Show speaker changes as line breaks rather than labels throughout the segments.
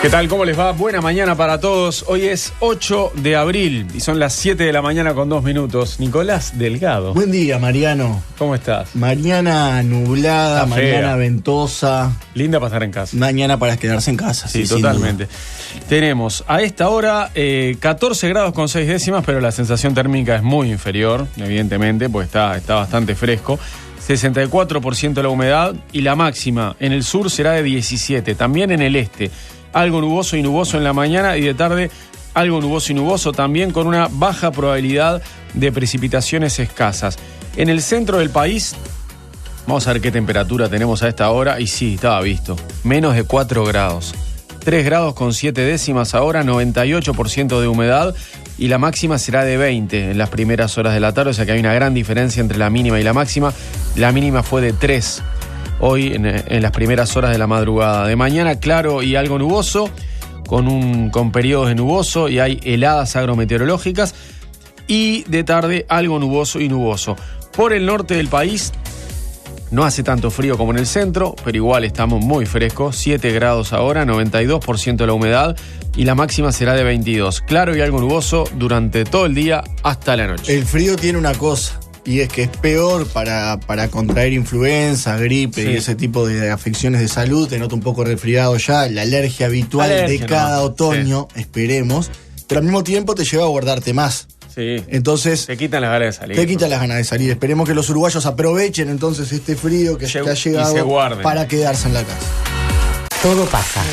¿Qué tal? ¿Cómo les va? Buena mañana para todos. Hoy es 8 de abril y son las 7 de la mañana con 2 minutos. Nicolás Delgado.
Buen día, Mariano.
¿Cómo estás?
Mañana nublada,
Está
mañana
fea.
Ventosa.
Linda para estar en casa.
Mañana para quedarse en casa.
Sí,
sin
totalmente. Tenemos a esta hora 14 grados con 6 décimas, pero la sensación térmica es muy inferior, evidentemente, pues está bastante fresco. 64% la humedad y la máxima en el sur será de 17, también en el este. Algo nuboso y nuboso en la mañana y de tarde algo nuboso y nuboso también con una baja probabilidad de precipitaciones escasas. En el centro del país, vamos a ver qué temperatura tenemos a esta hora y sí, estaba visto, menos de 4 grados. 3 grados con 7 décimas ahora, 98% de humedad y la máxima será de 20 en las primeras horas de la tarde, o sea que hay una gran diferencia entre la mínima y la máxima. La mínima fue de 3. Hoy en las primeras horas de la madrugada. De mañana claro y algo nuboso, con periodos de nuboso y hay heladas agrometeorológicas. Y de tarde algo nuboso y nuboso. Por el norte del país no hace tanto frío como en el centro, pero igual estamos muy frescos. 7 grados ahora, 92% la humedad y la máxima será de 22. Claro y algo nuboso durante todo el día hasta la noche.
El frío tiene una cosa. Y es que es peor para contraer influenza, gripe y ese tipo de afecciones de salud. Te noto un poco resfriado ya, la alergia habitual de cada otoño, esperemos. Pero al mismo tiempo te lleva a guardarte más.
Sí.
Entonces
te quitan las ganas de salir.
Te quitan las ganas de salir. Esperemos que los uruguayos aprovechen entonces este frío que ha llegado para quedarse en la casa.
Todo pasa.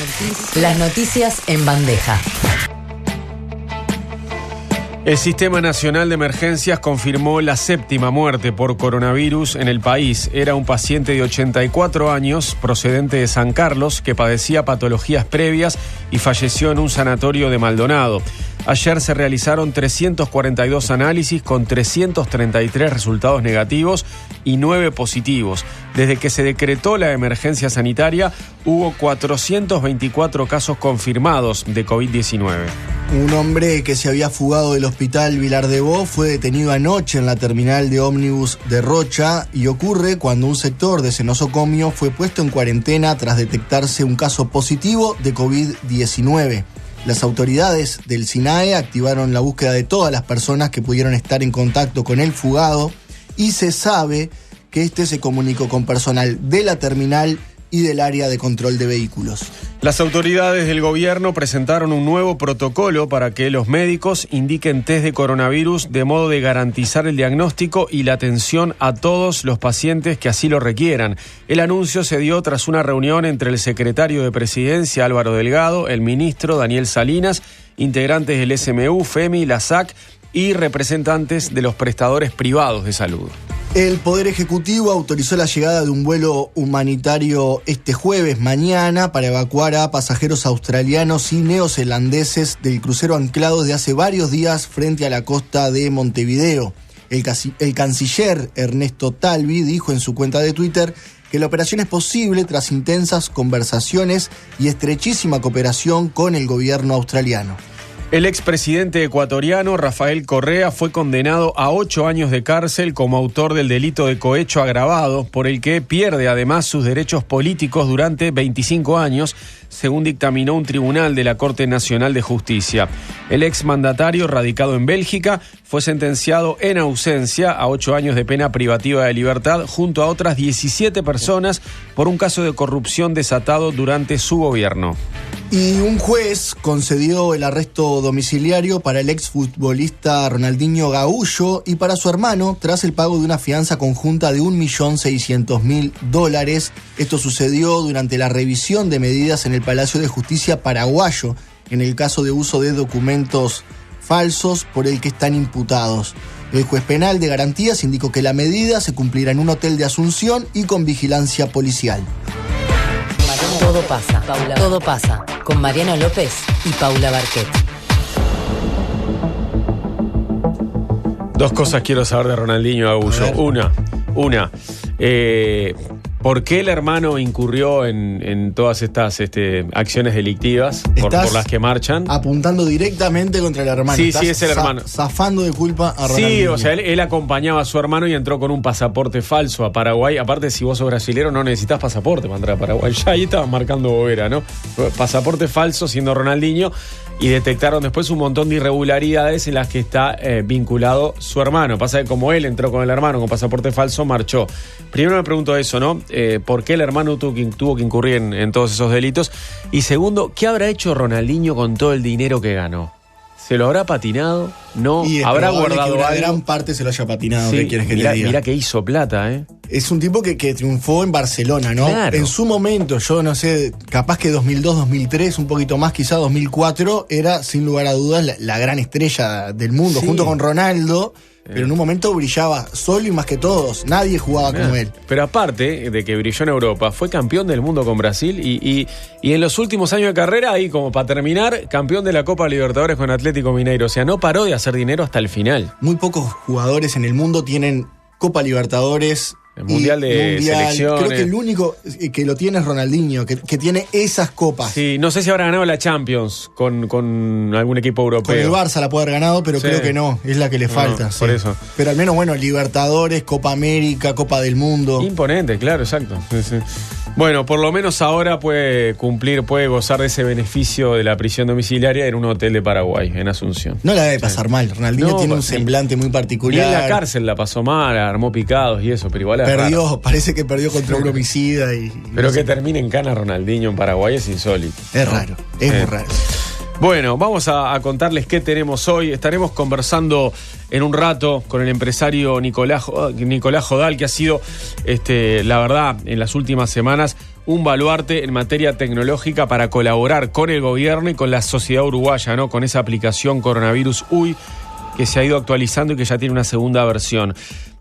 Las noticias en bandeja.
El Sistema Nacional de Emergencias confirmó la 7ª muerte por coronavirus en el país. Era un paciente de 84 años, procedente de San Carlos, que padecía patologías previas y falleció en un sanatorio de Maldonado. Ayer se realizaron 342 análisis con 333 resultados negativos y 9 positivos. Desde que se decretó la emergencia sanitaria, hubo 424 casos confirmados de COVID-19.
Un hombre que se había fugado del hospital Vilar de Bo fue detenido anoche en la terminal de ómnibus de Rocha y ocurre cuando un sector de ese nosocomio fue puesto en cuarentena tras detectarse un caso positivo de COVID-19. Las autoridades del SINAE activaron la búsqueda de todas las personas que pudieron estar en contacto con el fugado y se sabe que este se comunicó con personal de la terminal y del área de control de vehículos.
Las autoridades del gobierno presentaron un nuevo protocolo para que los médicos indiquen test de coronavirus de modo de garantizar el diagnóstico y la atención a todos los pacientes que así lo requieran. El anuncio se dio tras una reunión entre el secretario de Presidencia Álvaro Delgado, el ministro Daniel Salinas, integrantes del SMU, FEMI, la SAC y representantes de los prestadores privados de salud.
El Poder Ejecutivo autorizó la llegada de un vuelo humanitario este jueves, mañana, para evacuar a pasajeros australianos y neozelandeses del crucero anclado de hace varios días frente a la costa de Montevideo. El canciller Ernesto Talvi dijo en su cuenta de Twitter que la operación es posible tras intensas conversaciones y estrechísima cooperación con el gobierno australiano.
El expresidente ecuatoriano Rafael Correa fue condenado a 8 años de cárcel como autor del delito de cohecho agravado, por el que pierde además sus derechos políticos durante 25 años, según dictaminó un tribunal de la Corte Nacional de Justicia. El exmandatario, radicado en Bélgica, fue sentenciado en ausencia a 8 años de pena privativa de libertad junto a otras 17 personas por un caso de corrupción desatado durante su gobierno.
Y un juez concedió el arresto domiciliario para el exfutbolista Ronaldinho Gaúcho y para su hermano tras el pago de una fianza conjunta de $1.600.000. Esto sucedió durante la revisión de medidas en el Palacio de Justicia paraguayo en el caso de uso de documentos falsos por el que están imputados. El juez penal de garantías indicó que la medida se cumplirá en un hotel de Asunción y con vigilancia policial.
Todo pasa, todo pasa, con Mariano López y Paula Barquet.
Dos cosas quiero saber de Ronaldinho Gaúcho. Una. ¿Por qué el hermano incurrió en todas estas acciones delictivas por las que marchan?
Apuntando directamente contra el hermano.
Sí, es el hermano.
Zafando de culpa a Ronaldinho.
Sí, o sea, él acompañaba a su hermano y entró con un pasaporte falso a Paraguay. Aparte, si vos sos brasilero, no necesitas pasaporte para entrar a Paraguay. Ya ahí estaban marcando bobera, ¿no? Pasaporte falso siendo Ronaldinho. Y detectaron después un montón de irregularidades en las que está vinculado su hermano. Pasa que como él entró con el hermano con pasaporte falso, marchó. Primero me pregunto eso, ¿no? ¿Por qué el hermano tuvo que incurrir en todos esos delitos? Y segundo, ¿qué habrá hecho Ronaldinho con todo el dinero que ganó? ¿Se lo habrá patinado? ¿No?
Y
¿Habrá guardado
que una
algo?
gran parte se lo haya patinado,
Sí,
¿qué quieres que te diga?
Mirá que hizo plata, ¿eh?
Es un tipo que triunfó en Barcelona, ¿no?
Claro.
En su momento, yo no sé, capaz que 2002, 2003, un poquito más, quizá 2004, era sin lugar a dudas la gran estrella del mundo,
Sí.
junto con Ronaldo. Pero en un momento brillaba solo y más que todos. Nadie jugaba como él.
Pero aparte de que brilló en Europa, fue campeón del mundo con Brasil y en los últimos años de carrera, ahí como para terminar, campeón de la Copa Libertadores con Atlético Mineiro. O sea, no paró de hacer dinero hasta el final.
Muy pocos jugadores en el mundo tienen Copa Libertadores.
El Mundial de Selecciones.
Creo que el único que lo tiene es Ronaldinho, que tiene esas copas.
Sí, no sé si habrá ganado la Champions con algún equipo europeo.
Con el Barça la puede haber ganado, pero
Sí.
creo que no, es la que le falta.
por eso.
Pero al menos, bueno, Libertadores, Copa América, Copa del Mundo.
Imponente, claro, exacto. Sí, sí. Bueno, por lo menos ahora puede gozar de ese beneficio de la prisión domiciliaria en un hotel de Paraguay, en Asunción.
No la debe pasar mal. Ronaldinho
No,
tiene un
ni-
semblante muy
Ni
particular.
en la cárcel la pasó mal, armó picados y eso, pero igual es
Perdió,
raro.
parece que perdió contra un homicida y
Pero que termine en cana Ronaldinho en Paraguay es insólito.
es
¿no?
raro, es muy raro.
Bueno, vamos a contarles qué tenemos hoy. Estaremos conversando en un rato con el empresario Nicolás Jodal, que ha sido, la verdad, en las últimas semanas, un baluarte en materia tecnológica para colaborar con el gobierno y con la sociedad uruguaya, ¿no? Con esa aplicación Coronavirus UI que se ha ido actualizando y que ya tiene una segunda versión.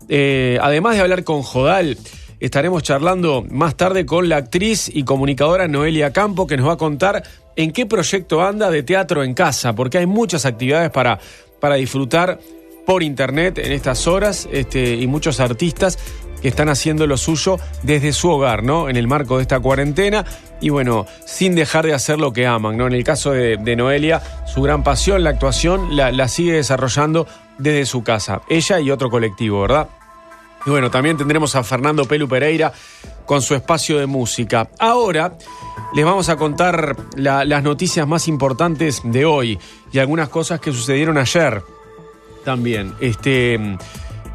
Además de hablar con Jodal, estaremos charlando más tarde con la actriz y comunicadora Noelia Campo, que nos va a contar en qué proyecto anda de teatro en casa, porque hay muchas actividades para disfrutar por internet en estas horas, y muchos artistas que están haciendo lo suyo desde su hogar, ¿no? En el marco de esta cuarentena y bueno, sin dejar de hacer lo que aman, ¿no? En el caso de Noelia, su gran pasión, la actuación, la sigue desarrollando desde su casa, ella y otro colectivo, ¿verdad? Y bueno, también tendremos a Fernando Pelu Pereira con su espacio de música. Ahora les vamos a contar las noticias más importantes de hoy y algunas cosas que sucedieron ayer también.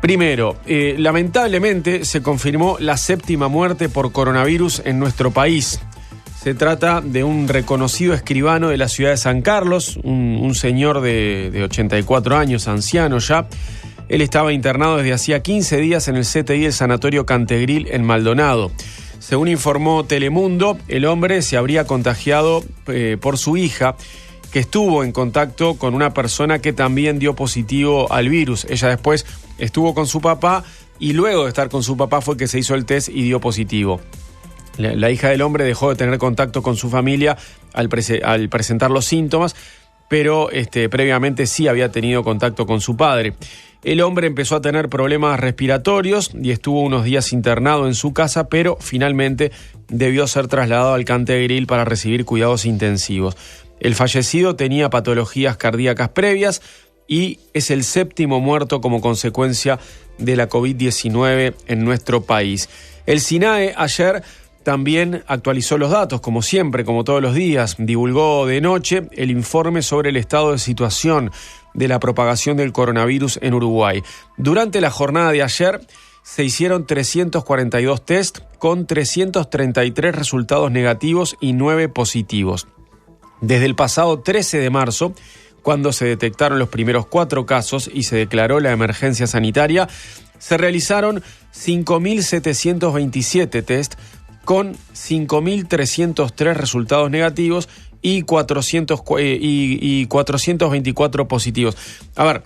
Primero, lamentablemente se confirmó la 7ª muerte por coronavirus en nuestro país. Se trata de un reconocido escribano de la ciudad de San Carlos, un señor de 84 años, anciano ya. Él estaba internado desde hacía 15 días en el CTI del Sanatorio Cantegril en Maldonado. Según informó Telemundo, el hombre se habría contagiado por su hija, que estuvo en contacto con una persona que también dio positivo al virus. Ella después estuvo con su papá y luego de estar con su papá fue que se hizo el test y dio positivo. La hija del hombre dejó de tener contacto con su familia al presentar los síntomas, pero previamente sí había tenido contacto con su padre. El hombre empezó a tener problemas respiratorios y estuvo unos días internado en su casa, pero finalmente debió ser trasladado al Cantegril para recibir cuidados intensivos. El fallecido tenía patologías cardíacas previas y es el 7º muerto como consecuencia de la COVID-19 en nuestro país. El SINAE ayer también actualizó los datos, como siempre, como todos los días. Divulgó de noche el informe sobre el estado de situación de la propagación del coronavirus en Uruguay. Durante la jornada de ayer se hicieron 342 test con 333 resultados negativos y 9 positivos. Desde el pasado 13 de marzo, cuando se detectaron los primeros 4 casos y se declaró la emergencia sanitaria, se realizaron 5.727 test con 5.303 resultados negativos y 424 positivos. A ver,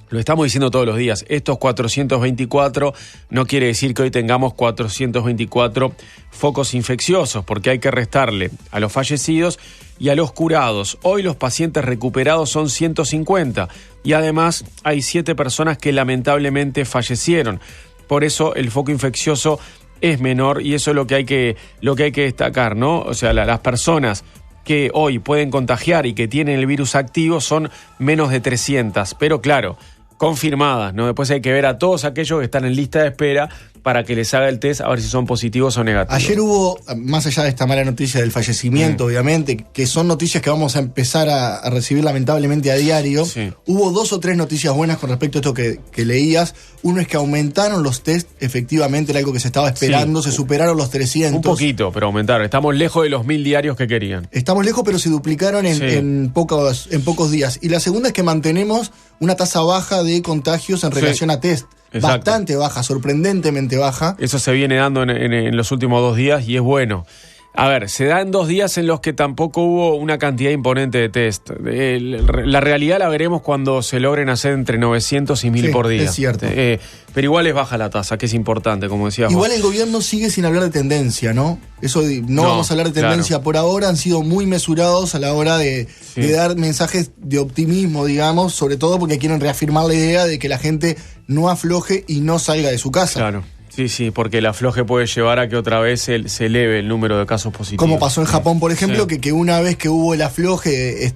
lo estamos diciendo todos los días, estos 424 no quiere decir que hoy tengamos 424 focos infecciosos, porque hay que restarle a los fallecidos y a los curados. Hoy los pacientes recuperados son 150 y además hay 7 personas que lamentablemente fallecieron. Por eso el foco infeccioso es menor, y eso es lo que hay que destacar, ¿no? O sea, las personas que hoy pueden contagiar y que tienen el virus activo son menos de 300, pero claro, confirmadas, ¿no? Después hay que ver a todos aquellos que están en lista de espera para que les haga el test a ver si son positivos o negativos.
Ayer hubo, más allá de esta mala noticia del fallecimiento, obviamente, que son noticias que vamos a empezar a recibir lamentablemente a diario, hubo 2 o 3 noticias buenas con respecto a esto que leías. Uno es que aumentaron los test, efectivamente era algo que se estaba esperando, se superaron los 300.
Un poquito, pero aumentaron. Estamos lejos de los 1000 diarios que querían.
Estamos lejos, pero se duplicaron en pocos días. Y la segunda es que mantenemos una tasa baja de contagios en relación a test. Exacto. Bastante baja, sorprendentemente baja.
Eso se viene dando en los últimos 2 días y es bueno. A ver, se da en 2 días en los que tampoco hubo una cantidad imponente de test. La realidad la veremos cuando se logren hacer entre 900 y 1000 por día.
Es cierto.
Pero igual es baja la tasa, que es importante, como decíamos.
Igual el gobierno sigue sin hablar de tendencia, ¿no? Eso no vamos a hablar de tendencia por ahora. Han sido muy mesurados a la hora de dar mensajes de optimismo, digamos, sobre todo porque quieren reafirmar la idea de que la gente no afloje y no salga de su casa.
Claro. Sí, porque el afloje puede llevar a que otra vez se eleve el número de casos positivos.
Como pasó en Japón, por ejemplo, que una vez que hubo el afloje,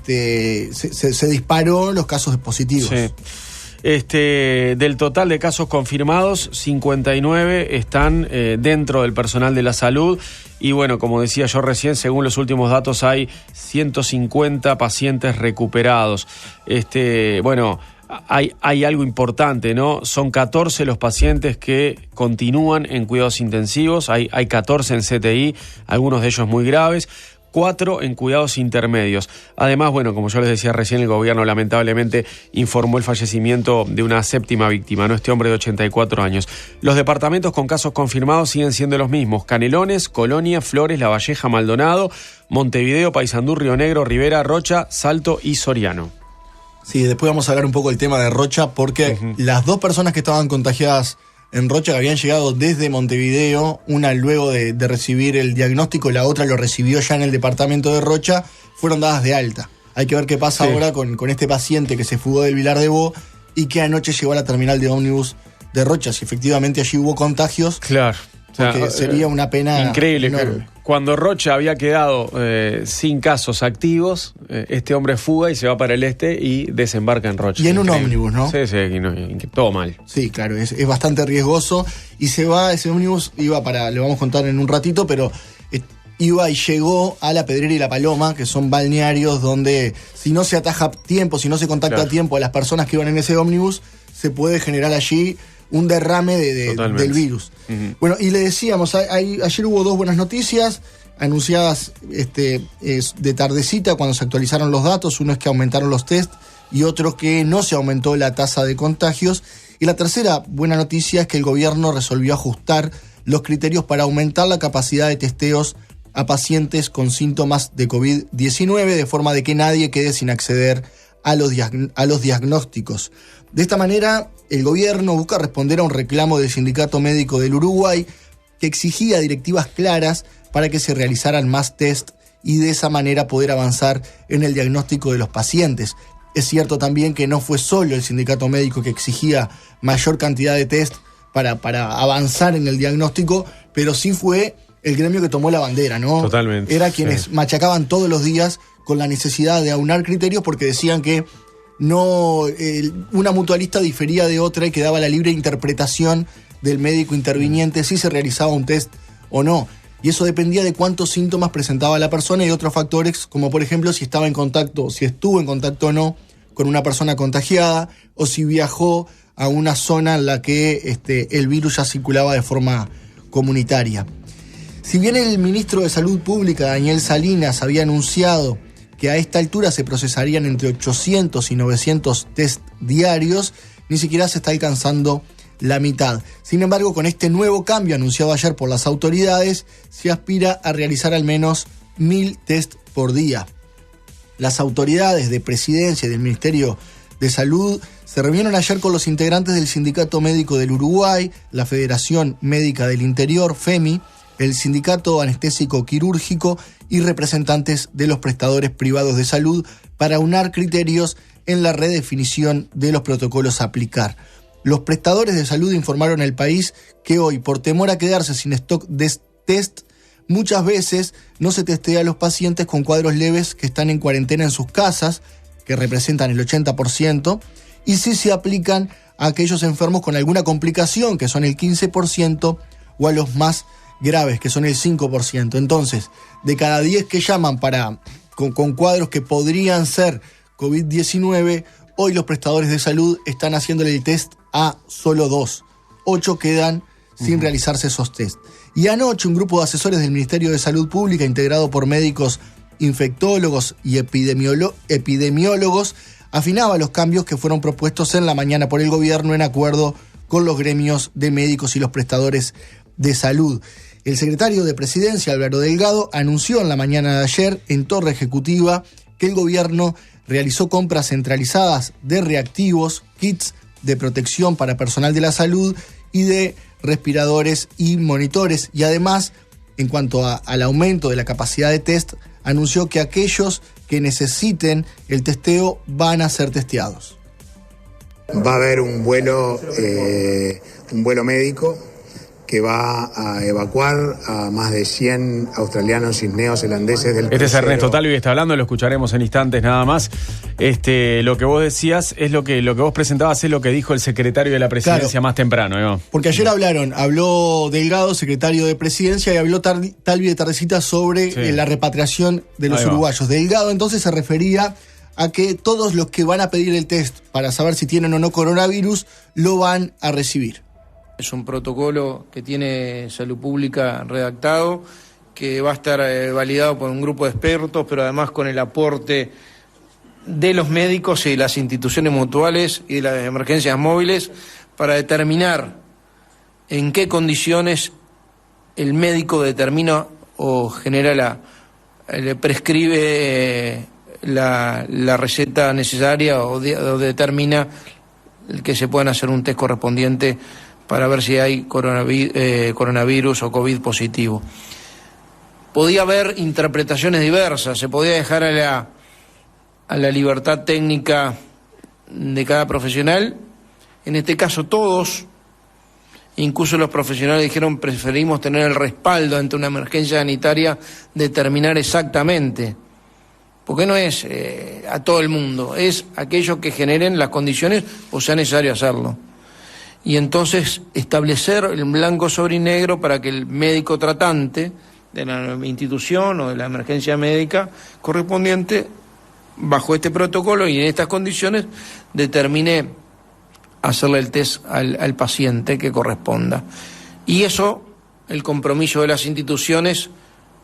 se disparó los casos positivos.
Sí. Del total de casos confirmados, 59 están dentro del personal de la salud. Y bueno, como decía yo recién, según los últimos datos hay 150 pacientes recuperados. Hay algo importante, ¿no? Son 14 los pacientes que continúan en cuidados intensivos, hay 14 en CTI, algunos de ellos muy graves, 4 en cuidados intermedios. Además, bueno, como yo les decía recién, el gobierno lamentablemente informó el fallecimiento de una 7ª víctima, ¿no? Este hombre de 84 años. Los departamentos con casos confirmados siguen siendo los mismos: Canelones, Colonia, Flores, La Valleja, Maldonado, Montevideo, Paysandú, Río Negro, Rivera, Rocha, Salto y Soriano.
Sí, después vamos a hablar un poco del tema de Rocha, porque las 2 personas que estaban contagiadas en Rocha, que habían llegado desde Montevideo, una luego de recibir el diagnóstico, la otra lo recibió ya en el departamento de Rocha, fueron dadas de alta. Hay que ver qué pasa ahora con este paciente que se fugó del Vilar de Bo y que anoche llegó a la terminal de ómnibus de Rocha. Si efectivamente allí hubo contagios,
claro.
Porque sería una pena
increíble.
enorme.
Cuando Rocha había quedado sin casos activos, este hombre fuga y se va para el este y desembarca en Rocha.
Y en un ómnibus, ¿no?
Sí, todo mal.
Sí, claro, es bastante riesgoso. Y se va, ese ómnibus lo vamos a contar en un ratito, pero iba y llegó a La Pedrera y La Paloma, que son balnearios donde si no se ataja a tiempo, si no se contacta a tiempo a las personas que iban en ese ómnibus, se puede generar allí un derrame del virus. Bueno, y le decíamos, ayer hubo 2 buenas noticias anunciadas de tardecita cuando se actualizaron los datos. Uno es que aumentaron los test y otro que no se aumentó la tasa de contagios. Y la tercera buena noticia es que el gobierno resolvió ajustar los criterios para aumentar la capacidad de testeos a pacientes con síntomas de COVID-19, de forma de que nadie quede sin acceder a los diagnósticos. De esta manera, el gobierno busca responder a un reclamo del Sindicato Médico del Uruguay que exigía directivas claras para que se realizaran más test y de esa manera poder avanzar en el diagnóstico de los pacientes. Es cierto también que no fue solo el Sindicato Médico que exigía mayor cantidad de test para avanzar en el diagnóstico, pero sí fue el gremio que tomó la bandera, ¿no?
Totalmente.
Era quienes machacaban todos los días con la necesidad de aunar criterios porque decían que una mutualista difería de otra y que daba la libre interpretación del médico interviniente si se realizaba un test o no. Y eso dependía de cuántos síntomas presentaba la persona y otros factores, como por ejemplo si estuvo en contacto o no con una persona contagiada, o si viajó a una zona en la que el virus ya circulaba de forma comunitaria. Si bien el ministro de Salud Pública, Daniel Salinas, había anunciado que a esta altura se procesarían entre 800 y 900 test diarios, ni siquiera se está alcanzando la mitad. Sin embargo, con este nuevo cambio anunciado ayer por las autoridades, se aspira a realizar al menos 1000 test por día. Las autoridades de Presidencia y del Ministerio de Salud se reunieron ayer con los integrantes del Sindicato Médico del Uruguay, la Federación Médica del Interior, FEMI, el Sindicato Anestésico Quirúrgico y representantes de los prestadores privados de salud para aunar criterios en la redefinición de los protocolos a aplicar. Los prestadores de salud informaron al país que hoy, por temor a quedarse sin stock de test, muchas veces no se testea a los pacientes con cuadros leves que están en cuarentena en sus casas, que representan el 80%, y sí se aplican a aquellos enfermos con alguna complicación, que son el 15%, o a los más graves, que son el 5%. Entonces, de cada 10 que llaman con cuadros que podrían ser COVID-19, hoy los prestadores de salud están haciéndole el test a solo 2. 8 quedan sin realizarse esos test. Y anoche un grupo de asesores del Ministerio de Salud Pública, integrado por médicos, infectólogos y epidemiólogos, afinaba los cambios que fueron propuestos en la mañana por el gobierno en acuerdo con los gremios de médicos y los prestadores de salud. El secretario de Presidencia, Álvaro Delgado, anunció en la mañana de ayer en Torre Ejecutiva que el gobierno realizó compras centralizadas de reactivos, kits de protección para personal de la salud y de respiradores y monitores. Y además, en cuanto al aumento de la capacidad de test, anunció que aquellos que necesiten el testeo van a ser testeados.
Va a haber un vuelo médico que va a evacuar a más de 100 australianos y neozelandeses del
Este es Ernesto Talvi, está hablando, lo escucharemos en instantes nada más. Lo que vos decías es lo que vos presentabas, es lo que dijo el secretario de la Presidencia, claro, más temprano, ¿no?
Porque ayer habló Delgado, secretario de Presidencia, y habló Talvi de tardecita sobre la repatriación de los uruguayos. Delgado entonces se refería a que todos los que van a pedir el test para saber si tienen o no coronavirus lo van a recibir.
Es un protocolo que tiene Salud Pública redactado, que va a estar validado por un grupo de expertos, pero además con el aporte de los médicos y las instituciones mutuales y de las emergencias móviles para determinar en qué condiciones el médico determina o genera le prescribe la receta necesaria o determina que se puedan hacer un test correspondiente para ver si hay coronavirus o COVID positivo. Podía haber interpretaciones diversas, se podía dejar a la libertad técnica de cada profesional. En este caso todos, incluso los profesionales dijeron preferimos tener el respaldo ante una emergencia sanitaria, determinar exactamente, porque no es a todo el mundo, es aquellos que generen las condiciones o sea necesario hacerlo. Y entonces establecer el blanco sobre negro para que el médico tratante de la institución o de la emergencia médica correspondiente, bajo este protocolo y en estas condiciones, determine hacerle el test al paciente que corresponda. Y eso, el compromiso de las instituciones,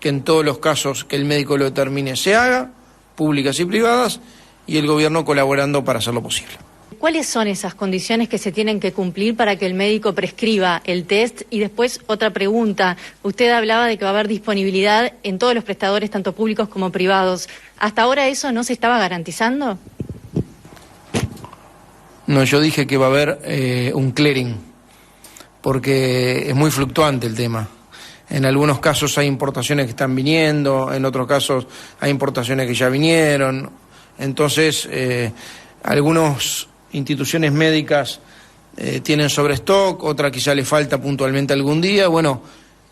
que en todos los casos que el médico lo determine se haga, públicas y privadas, y el gobierno colaborando para hacerlo posible.
¿Cuáles son esas condiciones que se tienen que cumplir para que el médico prescriba el test? Y después otra pregunta, usted hablaba de que va a haber disponibilidad en todos los prestadores, tanto públicos como privados. ¿Hasta ahora eso no se estaba garantizando?
No, yo dije que va a haber un clearing, porque es muy fluctuante el tema. En algunos casos hay importaciones que están viniendo, en otros casos hay importaciones que ya vinieron. Entonces, algunas instituciones médicas tienen sobrestock, otra quizá le falta puntualmente algún día. Bueno,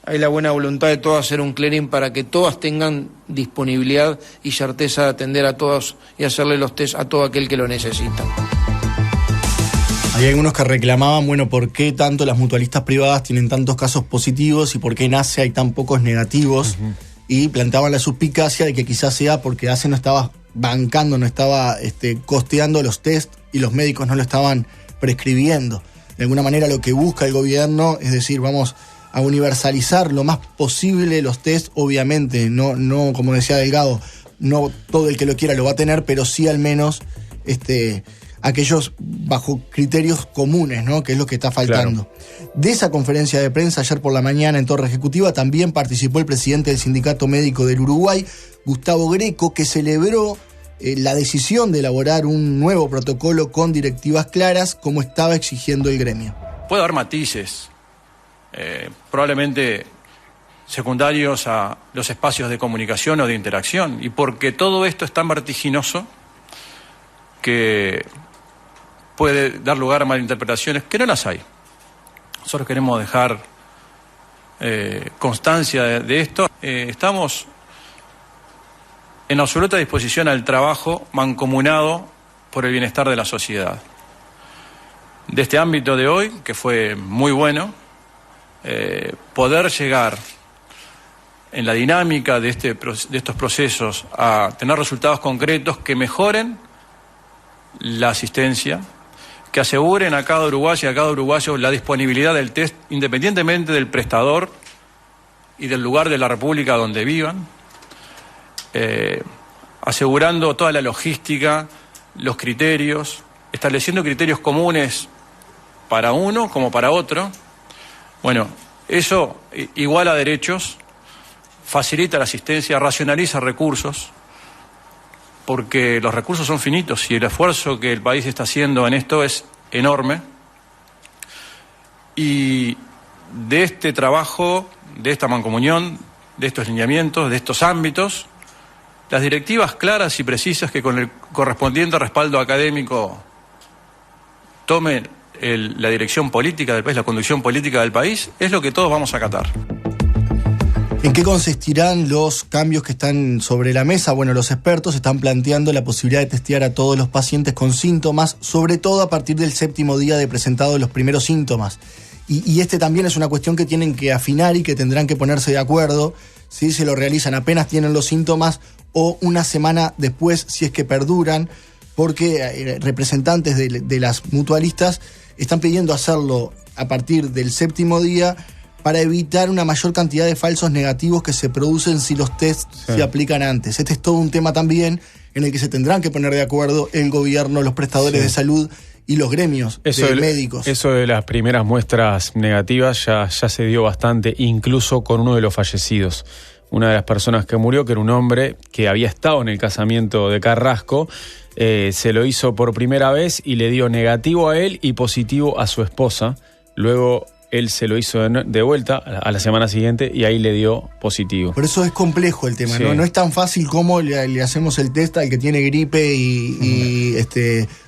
hay la buena voluntad de todas hacer un clearing para que todas tengan disponibilidad y certeza de atender a todos y hacerle los test a todo aquel que lo necesita.
Hay algunos que reclamaban, bueno, ¿por qué tanto las mutualistas privadas tienen tantos casos positivos y por qué en ACE hay tan pocos negativos? Y planteaban la suspicacia de que quizás sea porque ACE no estaba bancando, no estaba costeando los test y los médicos no lo estaban prescribiendo. De alguna manera lo que busca el gobierno es decir, vamos a universalizar lo más posible los test, obviamente, no como decía Delgado, no todo el que lo quiera lo va a tener, pero sí al menos aquellos bajo criterios comunes, ¿no? Que es lo que está faltando. Claro. De esa conferencia de prensa ayer por la mañana en Torre Ejecutiva también participó el presidente del Sindicato Médico del Uruguay, Gustavo Greco, que celebró la decisión de elaborar un nuevo protocolo con directivas claras, como estaba exigiendo el gremio.
Puede haber matices, probablemente secundarios a los espacios de comunicación o de interacción, y porque todo esto es tan vertiginoso que puede dar lugar a malinterpretaciones, que no las hay. Nosotros queremos dejar constancia de esto. Estamos en absoluta disposición al trabajo mancomunado por el bienestar de la sociedad. De este ámbito de hoy, que fue muy bueno, poder llegar en la dinámica de estos procesos a tener resultados concretos que mejoren la asistencia, que aseguren a cada uruguayo y a cada uruguayo la disponibilidad del test independientemente del prestador y del lugar de la República donde vivan, asegurando toda la logística, los criterios, estableciendo criterios comunes para uno como para otro. Bueno, eso iguala derechos, facilita la asistencia, racionaliza recursos, porque los recursos son finitos y el esfuerzo que el país está haciendo en esto es enorme. Y de este trabajo, de esta mancomunión, de estos lineamientos, de estos ámbitos, las directivas claras y precisas que con el correspondiente respaldo académico tomen la dirección política del país, la conducción política del país, es lo que todos vamos a acatar.
¿En qué consistirán los cambios que están sobre la mesa? Bueno, los expertos están planteando la posibilidad de testear a todos los pacientes con síntomas, sobre todo a partir del 7º día de presentados los primeros síntomas. Y este también es una cuestión que tienen que afinar y que tendrán que ponerse de acuerdo si se lo realizan apenas tienen los síntomas o una semana después si es que perduran, porque representantes de las mutualistas están pidiendo hacerlo a partir del 7º día para evitar una mayor cantidad de falsos negativos que se producen si los tests se aplican antes. Este es todo un tema también en el que se tendrán que poner de acuerdo el gobierno, los prestadores de salud y los gremios de médicos.
Eso de las primeras muestras negativas ya se dio bastante, incluso con uno de los fallecidos. Una de las personas que murió, que era un hombre que había estado en el casamiento de Carrasco, se lo hizo por primera vez y le dio negativo a él y positivo a su esposa. Luego él se lo hizo de vuelta a la semana siguiente y ahí le dio positivo. Por
eso es complejo el tema, ¿no? No es tan fácil como le hacemos el test al que tiene gripe y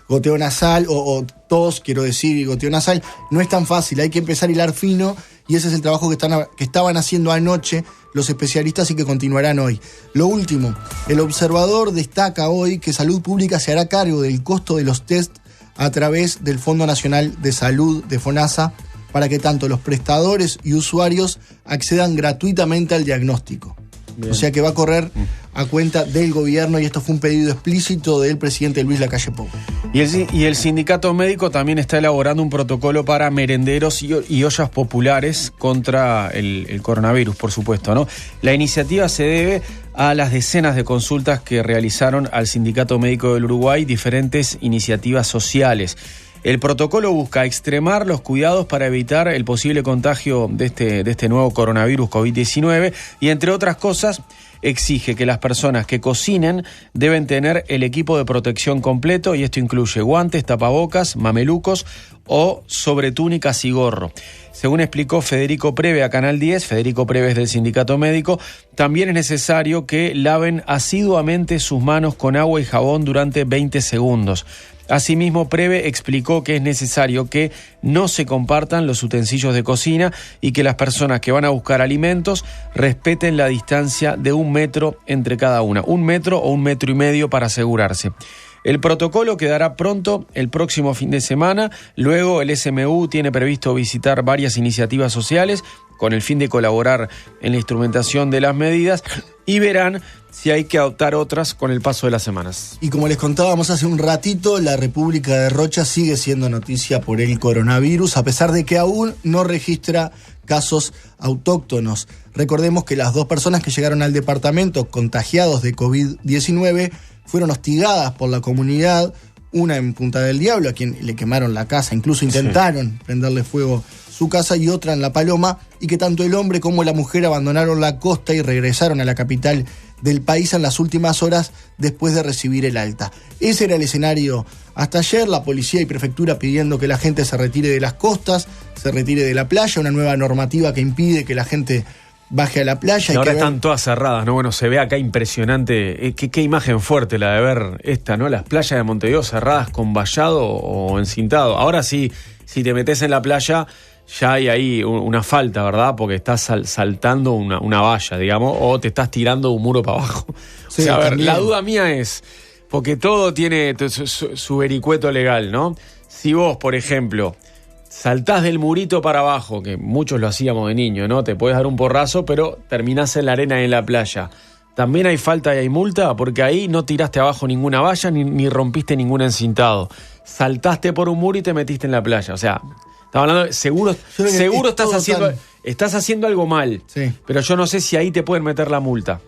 goteo nasal o tos, quiero decir, y goteo nasal. No es tan fácil, hay que empezar a hilar fino y ese es el trabajo que estaban haciendo anoche los especialistas y que continuarán hoy. Lo último, el observador destaca hoy que Salud Pública se hará cargo del costo de los test a través del Fondo Nacional de Salud, de FONASA, para que tanto los prestadores y usuarios accedan gratuitamente al diagnóstico. Bien. O sea que va a correr a cuenta del gobierno y esto fue un pedido explícito del presidente Luis Lacalle Pou.
Y el sindicato médico también está elaborando un protocolo para merenderos y ollas populares contra el coronavirus, por supuesto, ¿no? La iniciativa se debe a las decenas de consultas que realizaron al Sindicato Médico del Uruguay diferentes iniciativas sociales. El protocolo busca extremar los cuidados para evitar el posible contagio de este nuevo coronavirus COVID-19 y, entre otras cosas, exige que las personas que cocinen deben tener el equipo de protección completo y esto incluye guantes, tapabocas, mamelucos o sobretúnicas y gorro. Según explicó Federico Preve a Canal 10, Federico Preve es del Sindicato Médico, también es necesario que laven asiduamente sus manos con agua y jabón durante 20 segundos. Asimismo, Preve explicó que es necesario que no se compartan los utensilios de cocina y que las personas que van a buscar alimentos respeten la distancia de 1 metro entre cada una, 1 metro o 1,5 metros para asegurarse. El protocolo quedará pronto el próximo fin de semana. Luego el SMU tiene previsto visitar varias iniciativas sociales con el fin de colaborar en la instrumentación de las medidas y verán si hay que adoptar otras con el paso de las semanas.
Y como les contábamos hace un ratito, la República de Rocha sigue siendo noticia por el coronavirus, a pesar de que aún no registra casos autóctonos. Recordemos que las 2 personas que llegaron al departamento contagiados de COVID-19 fueron hostigadas por la comunidad, una en Punta del Diablo, a quien le quemaron la casa, incluso intentaron prenderle fuego su casa, y otra en La Paloma, y que tanto el hombre como la mujer abandonaron la costa y regresaron a la capital del país en las últimas horas después de recibir el alta. Ese era el escenario hasta ayer, la policía y prefectura pidiendo que la gente se retire de las costas, se retire de la playa, una nueva normativa que impide que la gente baje a la playa.
Y ahora están todas cerradas, ¿no? Bueno, se ve acá impresionante. Qué imagen fuerte la de ver esta, ¿no? Las playas de Montevideo cerradas con vallado o encintado. Ahora sí, si te metes en la playa, ya hay ahí una falta, ¿verdad? Porque estás saltando una valla, digamos, o te estás tirando un muro para abajo.
Sí,
o sea, a ver,
también.
la duda mía es, porque todo tiene su vericueto legal, ¿no? Si vos, por ejemplo, saltás del murito para abajo, que muchos lo hacíamos de niño, ¿no? Te puedes dar un porrazo, pero terminás en la arena y en la playa. ¿También hay falta y hay multa? Porque ahí no tiraste abajo ninguna valla ni rompiste ningún encintado. Saltaste por un muro y te metiste en la playa. O sea, estamos hablando de seguro estás haciendo algo mal.
Sí.
Pero yo no sé si ahí te pueden meter la multa.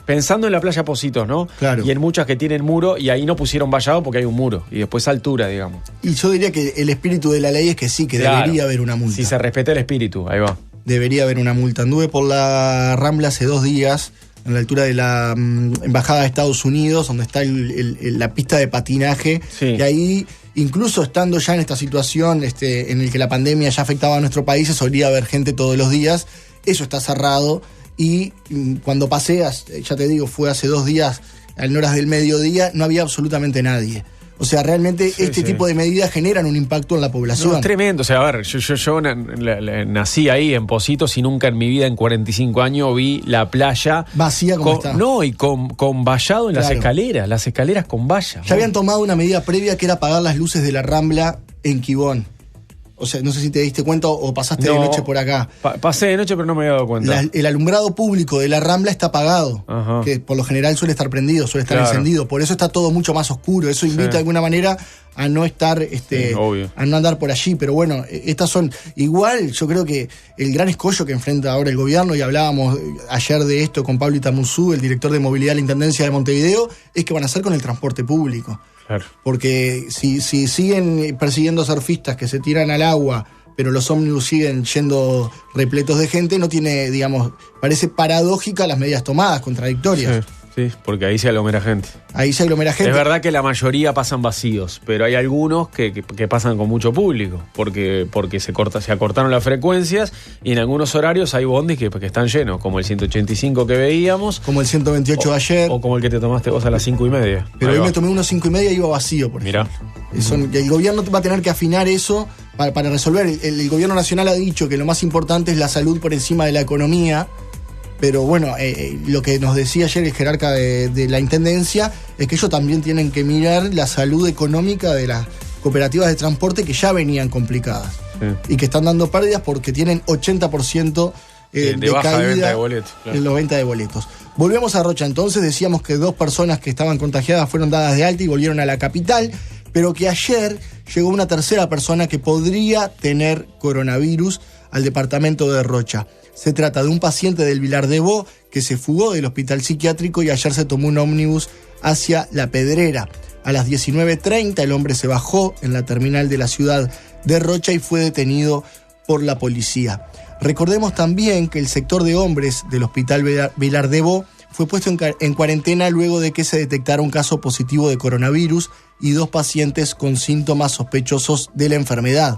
Pensando en la playa Pocitos, ¿no?
Claro.
Y en muchas que tienen muro y ahí no pusieron vallado porque hay un muro. Y después altura, digamos.
Y yo diría que el espíritu de la ley es que sí, que
Claro.
debería haber una multa.
Si se respeta el espíritu, ahí va.
Debería haber una multa. Anduve por la Rambla hace 2 días, en la altura de la Embajada de Estados Unidos, donde está la pista de patinaje.
Sí.
Y ahí, incluso estando ya en esta situación en el que la pandemia ya afectaba a nuestro país, se solía haber gente todos los días. Eso está cerrado. Y cuando pasé, ya te digo, fue hace 2 días, en horas del mediodía, no había absolutamente nadie. O sea, realmente
Sí.
tipo de medidas generan un impacto en la población.
No, es tremendo. O sea, a ver, yo nací ahí en Pocitos y nunca en mi vida, en 45 años, vi la playa
Vacía como está.
No, y con vallado en
Claro.
las escaleras con valla.
Ya habían tomado una medida previa que era apagar las luces de la Rambla en Quibón. O sea, no sé si te diste cuenta o pasaste de noche por acá.
Pasé de noche, pero no me había dado cuenta.
El alumbrado público de la Rambla está apagado,
Ajá.
que por lo general suele estar prendido, suele estar
Claro.
encendido. Por eso está todo mucho más oscuro. Eso invita
Sí.
de alguna manera a no estar,
obvio.
a no andar por allí. Pero bueno, estas son igual. Yo creo que el gran escollo que enfrenta ahora el gobierno, y hablábamos ayer de esto con Pablo Itamuzú, el director de movilidad de la Intendencia de Montevideo, es que van a hacer con el transporte público.
Claro.
Porque si siguen persiguiendo surfistas que se tiran al agua, pero los ómnibus siguen yendo repletos de gente, no tiene, digamos, parece paradójica las medidas tomadas, contradictorias.
Sí, porque ahí se aglomera gente.
Ahí se aglomera gente.
Es verdad que la mayoría pasan vacíos, pero hay algunos que pasan con mucho público, porque se acortaron las frecuencias y en algunos horarios hay bondis que están llenos, como el 185 que veíamos.
Como el 128 de ayer.
O como el que te tomaste vos a las 5:30.
Pero
Ahí
hoy
va.
me tomé unos 5:30 y iba vacío, por
Mirá.
ejemplo. El gobierno va a tener que afinar eso para resolver. El gobierno nacional ha dicho que lo más importante es la salud por encima de la economía. Pero bueno, lo que nos decía ayer el jerarca de la Intendencia es que ellos también tienen que mirar la salud económica de las cooperativas de transporte que ya venían complicadas.
Sí.
Y que están dando pérdidas porque tienen 80%
de baja
caída
de venta de boletos, claro.
en la venta de boletos. Volvemos a Rocha. Entonces decíamos que 2 personas que estaban contagiadas fueron dadas de alta y volvieron a la capital, pero que ayer llegó una tercera persona que podría tener coronavirus al departamento de Rocha. Se trata de un paciente del Vilar de Bo que se fugó del hospital psiquiátrico y ayer se tomó un ómnibus hacia La Pedrera. A las 19:30 el hombre se bajó en la terminal de la ciudad de Rocha y fue detenido por la policía. Recordemos también que el sector de hombres del hospital Vilar de Bo fue puesto en cuarentena luego de que se detectara un caso positivo de coronavirus y 2 pacientes con síntomas sospechosos de la enfermedad.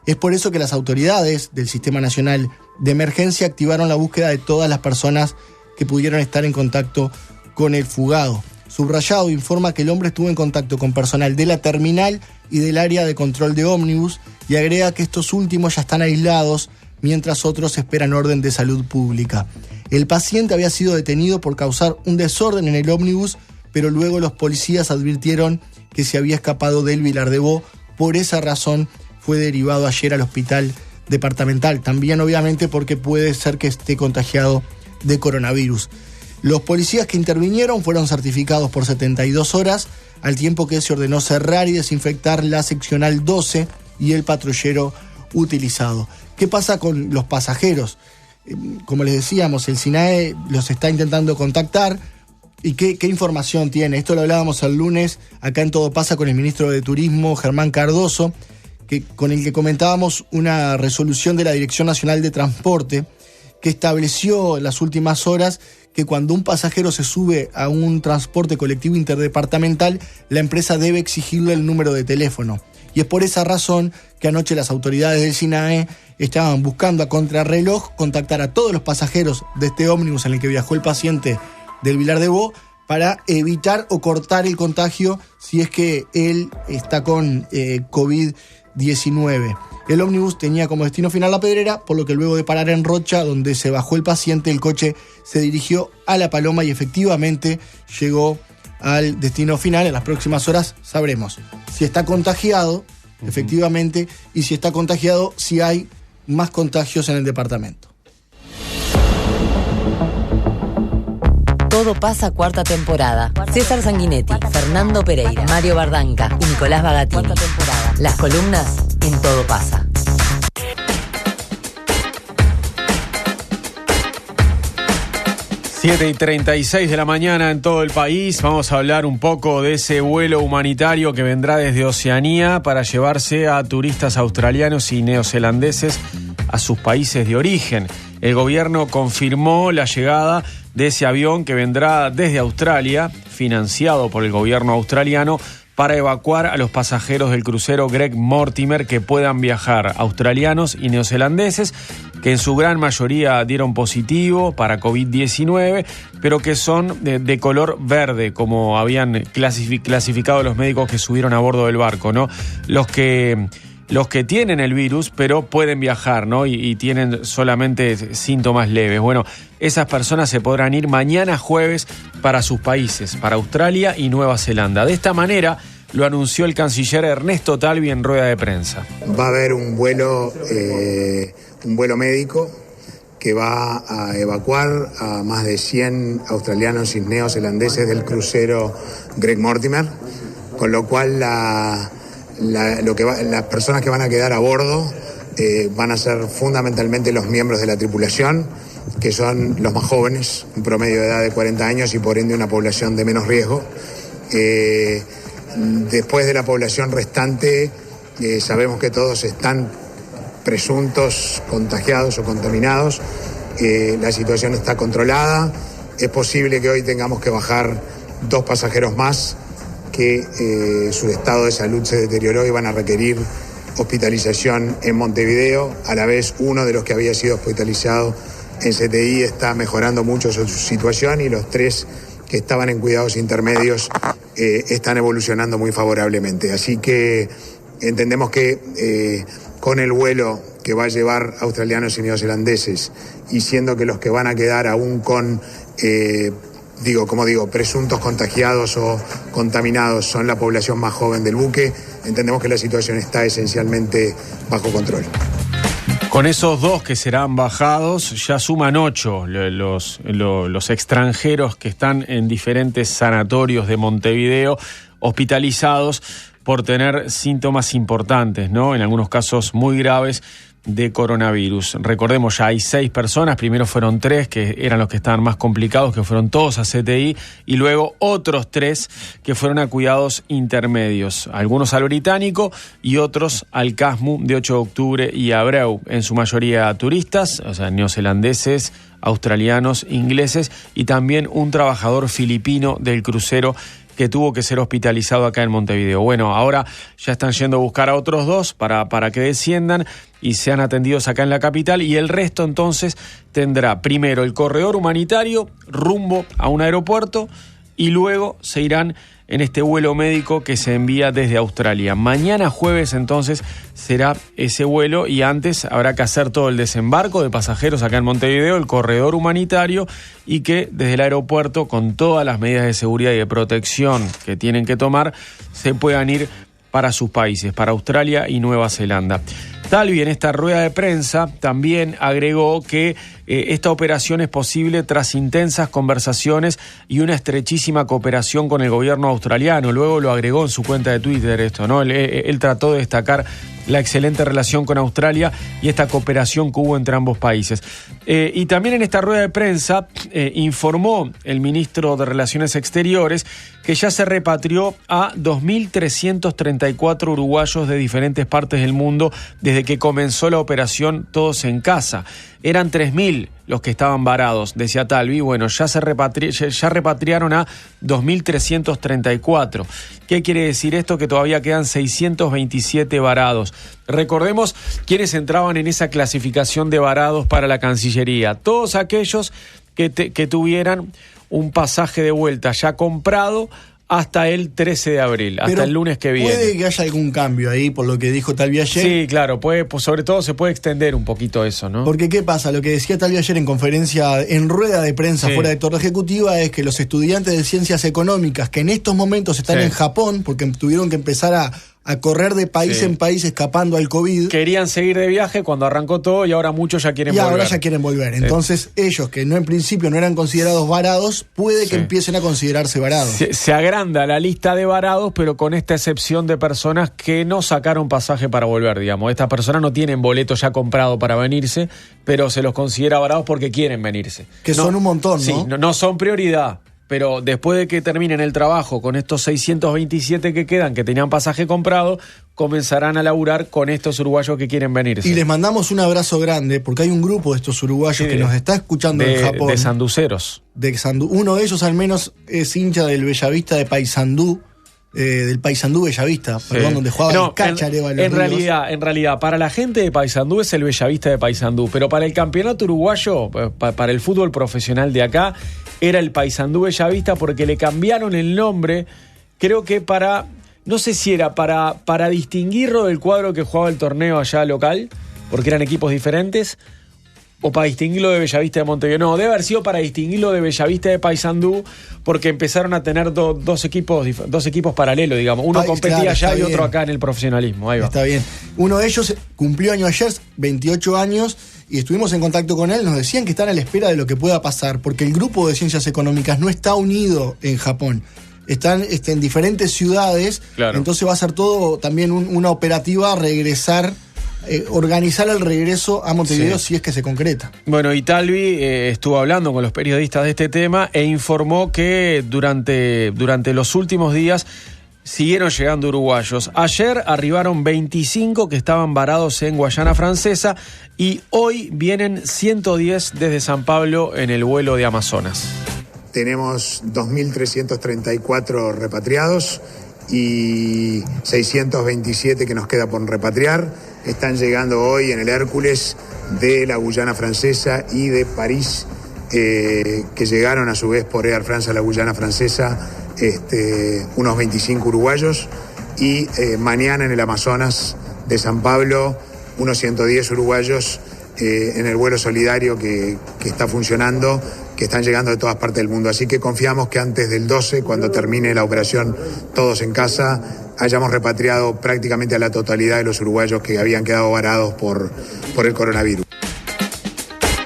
Es por eso que las autoridades del Sistema Nacional de Emergencia activaron la búsqueda de todas las personas que pudieron estar en contacto con el fugado. Subrayado informa que el hombre estuvo en contacto con personal de la terminal y del área de control de ómnibus y agrega que estos últimos ya están aislados mientras otros esperan orden de salud pública. El paciente había sido detenido por causar un desorden en el ómnibus, pero luego los policías advirtieron que se había escapado del Vilar de Bo. Por esa razón fue derivado ayer al hospital departamental, también obviamente porque puede ser que esté contagiado de coronavirus. Los policías que intervinieron fueron certificados por 72 horas, al tiempo que se ordenó cerrar y desinfectar la seccional 12 y el patrullero utilizado. ¿Qué pasa con los pasajeros? Como les decíamos, el SINAE los está intentando contactar. ¿Y qué información tiene? Esto lo hablábamos el lunes acá en Todo Pasa con el ministro de Turismo, Germán Cardoso, con el que comentábamos una resolución de la Dirección Nacional de Transporte que estableció en las últimas horas que cuando un pasajero se sube a un transporte colectivo interdepartamental, la empresa debe exigirle el número de teléfono. y es por esa razón que anoche las autoridades del SINAE estaban buscando a contrarreloj contactar a todos los pasajeros de este ómnibus en el que viajó el paciente del Vilar de Bo para evitar o cortar el contagio si es que él está con COVID-19. El ómnibus tenía como destino final La Pedrera, por lo que luego de parar en Rocha, donde se bajó el paciente, el coche se dirigió a La Paloma y efectivamente llegó al destino final. En las próximas horas sabremos si está contagiado, efectivamente, y si está contagiado, si hay más contagios en el departamento.
Todo pasa, cuarta temporada. César Sanguinetti, Fernando Pereira, Mario Bardanca y Nicolás Bagatini. Cuarta temporada. Las columnas en Todo pasa.
Siete 7:36 de la mañana en todo el país. Vamos a hablar un poco de ese vuelo humanitario que vendrá desde Oceanía para llevarse a turistas australianos y neozelandeses a sus países de origen. El gobierno confirmó la llegada de ese avión que vendrá desde Australia, financiado por el gobierno australiano, para evacuar a los pasajeros del crucero Greg Mortimer que puedan viajar, australianos y neozelandeses, que en su gran mayoría dieron positivo para COVID-19, pero que son de color verde, como habían clasificado los médicos que subieron a bordo del barco, ¿no? Los que tienen el virus, pero pueden viajar, ¿no? Y tienen solamente síntomas leves. Bueno, esas personas se podrán ir mañana jueves para sus países, para Australia y Nueva Zelanda. De esta manera lo anunció el canciller Ernesto Talvi en rueda de prensa.
Va a haber un vuelo médico que va a evacuar a más de 100 australianos y neozelandeses del crucero Greg Mortimer, con lo cual las personas que van a quedar a bordo van a ser fundamentalmente los miembros de la tripulación, que son los más jóvenes, un promedio de edad de 40 años y por ende una población de menos riesgo. Después de la población restante, sabemos que todos están presuntos contagiados o contaminados. La situación está controlada. Es posible que hoy tengamos que bajar 2 pasajeros más que su estado de salud se deterioró y van a requerir hospitalización en Montevideo. A la vez, uno de los que había sido hospitalizado en CTI está mejorando mucho su situación y los 3 que estaban en cuidados intermedios están evolucionando muy favorablemente. Así que entendemos que con el vuelo que va a llevar australianos y neozelandeses, y siendo que los que van a quedar aún con presuntos contagiados o contaminados son la población más joven del buque, entendemos que la situación está esencialmente bajo control.
Con esos 2 que serán bajados, ya suman 8 los extranjeros que están en diferentes sanatorios de Montevideo, hospitalizados por tener síntomas importantes, ¿no? En algunos casos muy graves de coronavirus. Recordemos, ya hay 6 personas, primero fueron 3 que eran los que estaban más complicados, que fueron todos a CTI, y luego otros 3 que fueron a cuidados intermedios, algunos al Británico y otros al CASMU de 8 de octubre y Abreu, en su mayoría turistas, o sea, neozelandeses, australianos, ingleses, y también un trabajador filipino del crucero que tuvo que ser hospitalizado acá en Montevideo. Bueno, ahora ya están yendo a buscar a otros 2 para que desciendan y sean atendidos acá en la capital, y el resto entonces tendrá primero el corredor humanitario rumbo a un aeropuerto y luego se irán en este vuelo médico que se envía desde Australia. Mañana jueves entonces será ese vuelo y antes habrá que hacer todo el desembarco de pasajeros acá en Montevideo, el corredor humanitario, y que desde el aeropuerto, con todas las medidas de seguridad y de protección que tienen que tomar, se puedan ir para sus países, para Australia y Nueva Zelanda. Talvi en esta rueda de prensa también agregó que esta operación es posible tras intensas conversaciones y una estrechísima cooperación con el gobierno australiano. Luego lo agregó en su cuenta de Twitter esto, ¿no? Él trató de destacar la excelente relación con Australia y esta cooperación que hubo entre ambos países. Y también en esta rueda de prensa informó el ministro de Relaciones Exteriores que ya se repatrió a 2.334 uruguayos de diferentes partes del mundo desde que comenzó la operación Todos en Casa. Eran 3.000 2.000 los que estaban varados, decía Talvi. Bueno, ya repatriaron a 2.334. ¿Qué quiere decir esto? Que todavía quedan 627 varados. Recordemos quiénes entraban en esa clasificación de varados para la Cancillería. Todos aquellos que tuvieran un pasaje de vuelta ya comprado hasta el 13 de abril, hasta el lunes que viene.
Puede que haya algún cambio ahí, por lo que dijo Talvi ayer.
Sí, claro, pues sobre todo se puede extender un poquito eso, ¿no?
Porque ¿qué pasa? Lo que decía Talvi ayer en conferencia, en rueda de prensa fuera de Torre Ejecutiva, es que los estudiantes de ciencias económicas que en estos momentos están en Japón, porque tuvieron que empezar a correr de país en país escapando al COVID.
Querían seguir de viaje cuando arrancó todo y ahora muchos ya quieren volver.
Y ahora ya quieren volver. Entonces ellos, que en principio no eran considerados varados, puede que empiecen a considerarse varados.
Se agranda la lista de varados, pero con esta excepción de personas que no sacaron pasaje para volver, digamos. Estas personas no tienen boleto ya comprado para venirse, pero se los considera varados porque quieren venirse.
Que son un montón, ¿no?
Sí, no son prioridad. Pero después de que terminen el trabajo con estos 627 que quedan, que tenían pasaje comprado, comenzarán a laburar con estos uruguayos que quieren venirse.
Y les mandamos un abrazo grande, porque hay un grupo de estos uruguayos que nos está escuchando en Japón.
De sanduceros.
Uno de ellos al menos es hincha del Bellavista de Paysandú, del Paysandú Bellavista, donde jugaba el Cachareva. En
realidad, para la gente de Paysandú es el Bellavista de Paysandú, pero para el campeonato uruguayo, para el fútbol profesional de acá, era el Paysandú Bellavista porque le cambiaron el nombre, creo que no sé si era para distinguirlo del cuadro que jugaba el torneo allá local, porque eran equipos diferentes, o para distinguirlo de Bellavista de Montevideo. No, debe haber sido para distinguirlo de Bellavista de Paysandú, porque empezaron a tener dos equipos paralelos, digamos. Uno competía allá y otro acá en el profesionalismo. Ahí va.
Está bien. Uno de ellos cumplió año ayer, 28 años, y estuvimos en contacto con él. Nos decían que están a la espera de lo que pueda pasar, porque el grupo de ciencias económicas no está unido en Japón. Están en diferentes ciudades, entonces va a ser todo también una operativa a regresar, organizar el regreso a Montevideo si es que se concreta.
Bueno, y Talvi estuvo hablando con los periodistas de este tema e informó que durante los últimos días siguieron llegando uruguayos. Ayer arribaron 25 que estaban varados en Guayana Francesa y hoy vienen 110 desde San Pablo en el vuelo de Amazonas.
Tenemos 2.334 repatriados y 627 que nos queda por repatriar. Están llegando hoy en el Hércules de la Guyana Francesa y de París, que llegaron a su vez por Air France a la Guyana Francesa, unos 25 uruguayos, y mañana en el Amazonas de San Pablo unos 110 uruguayos en el vuelo solidario que está funcionando, que están llegando de todas partes del mundo. Así que confiamos que antes del 12, cuando termine la operación Todos en Casa, hayamos repatriado prácticamente a la totalidad de los uruguayos que habían quedado varados por el coronavirus.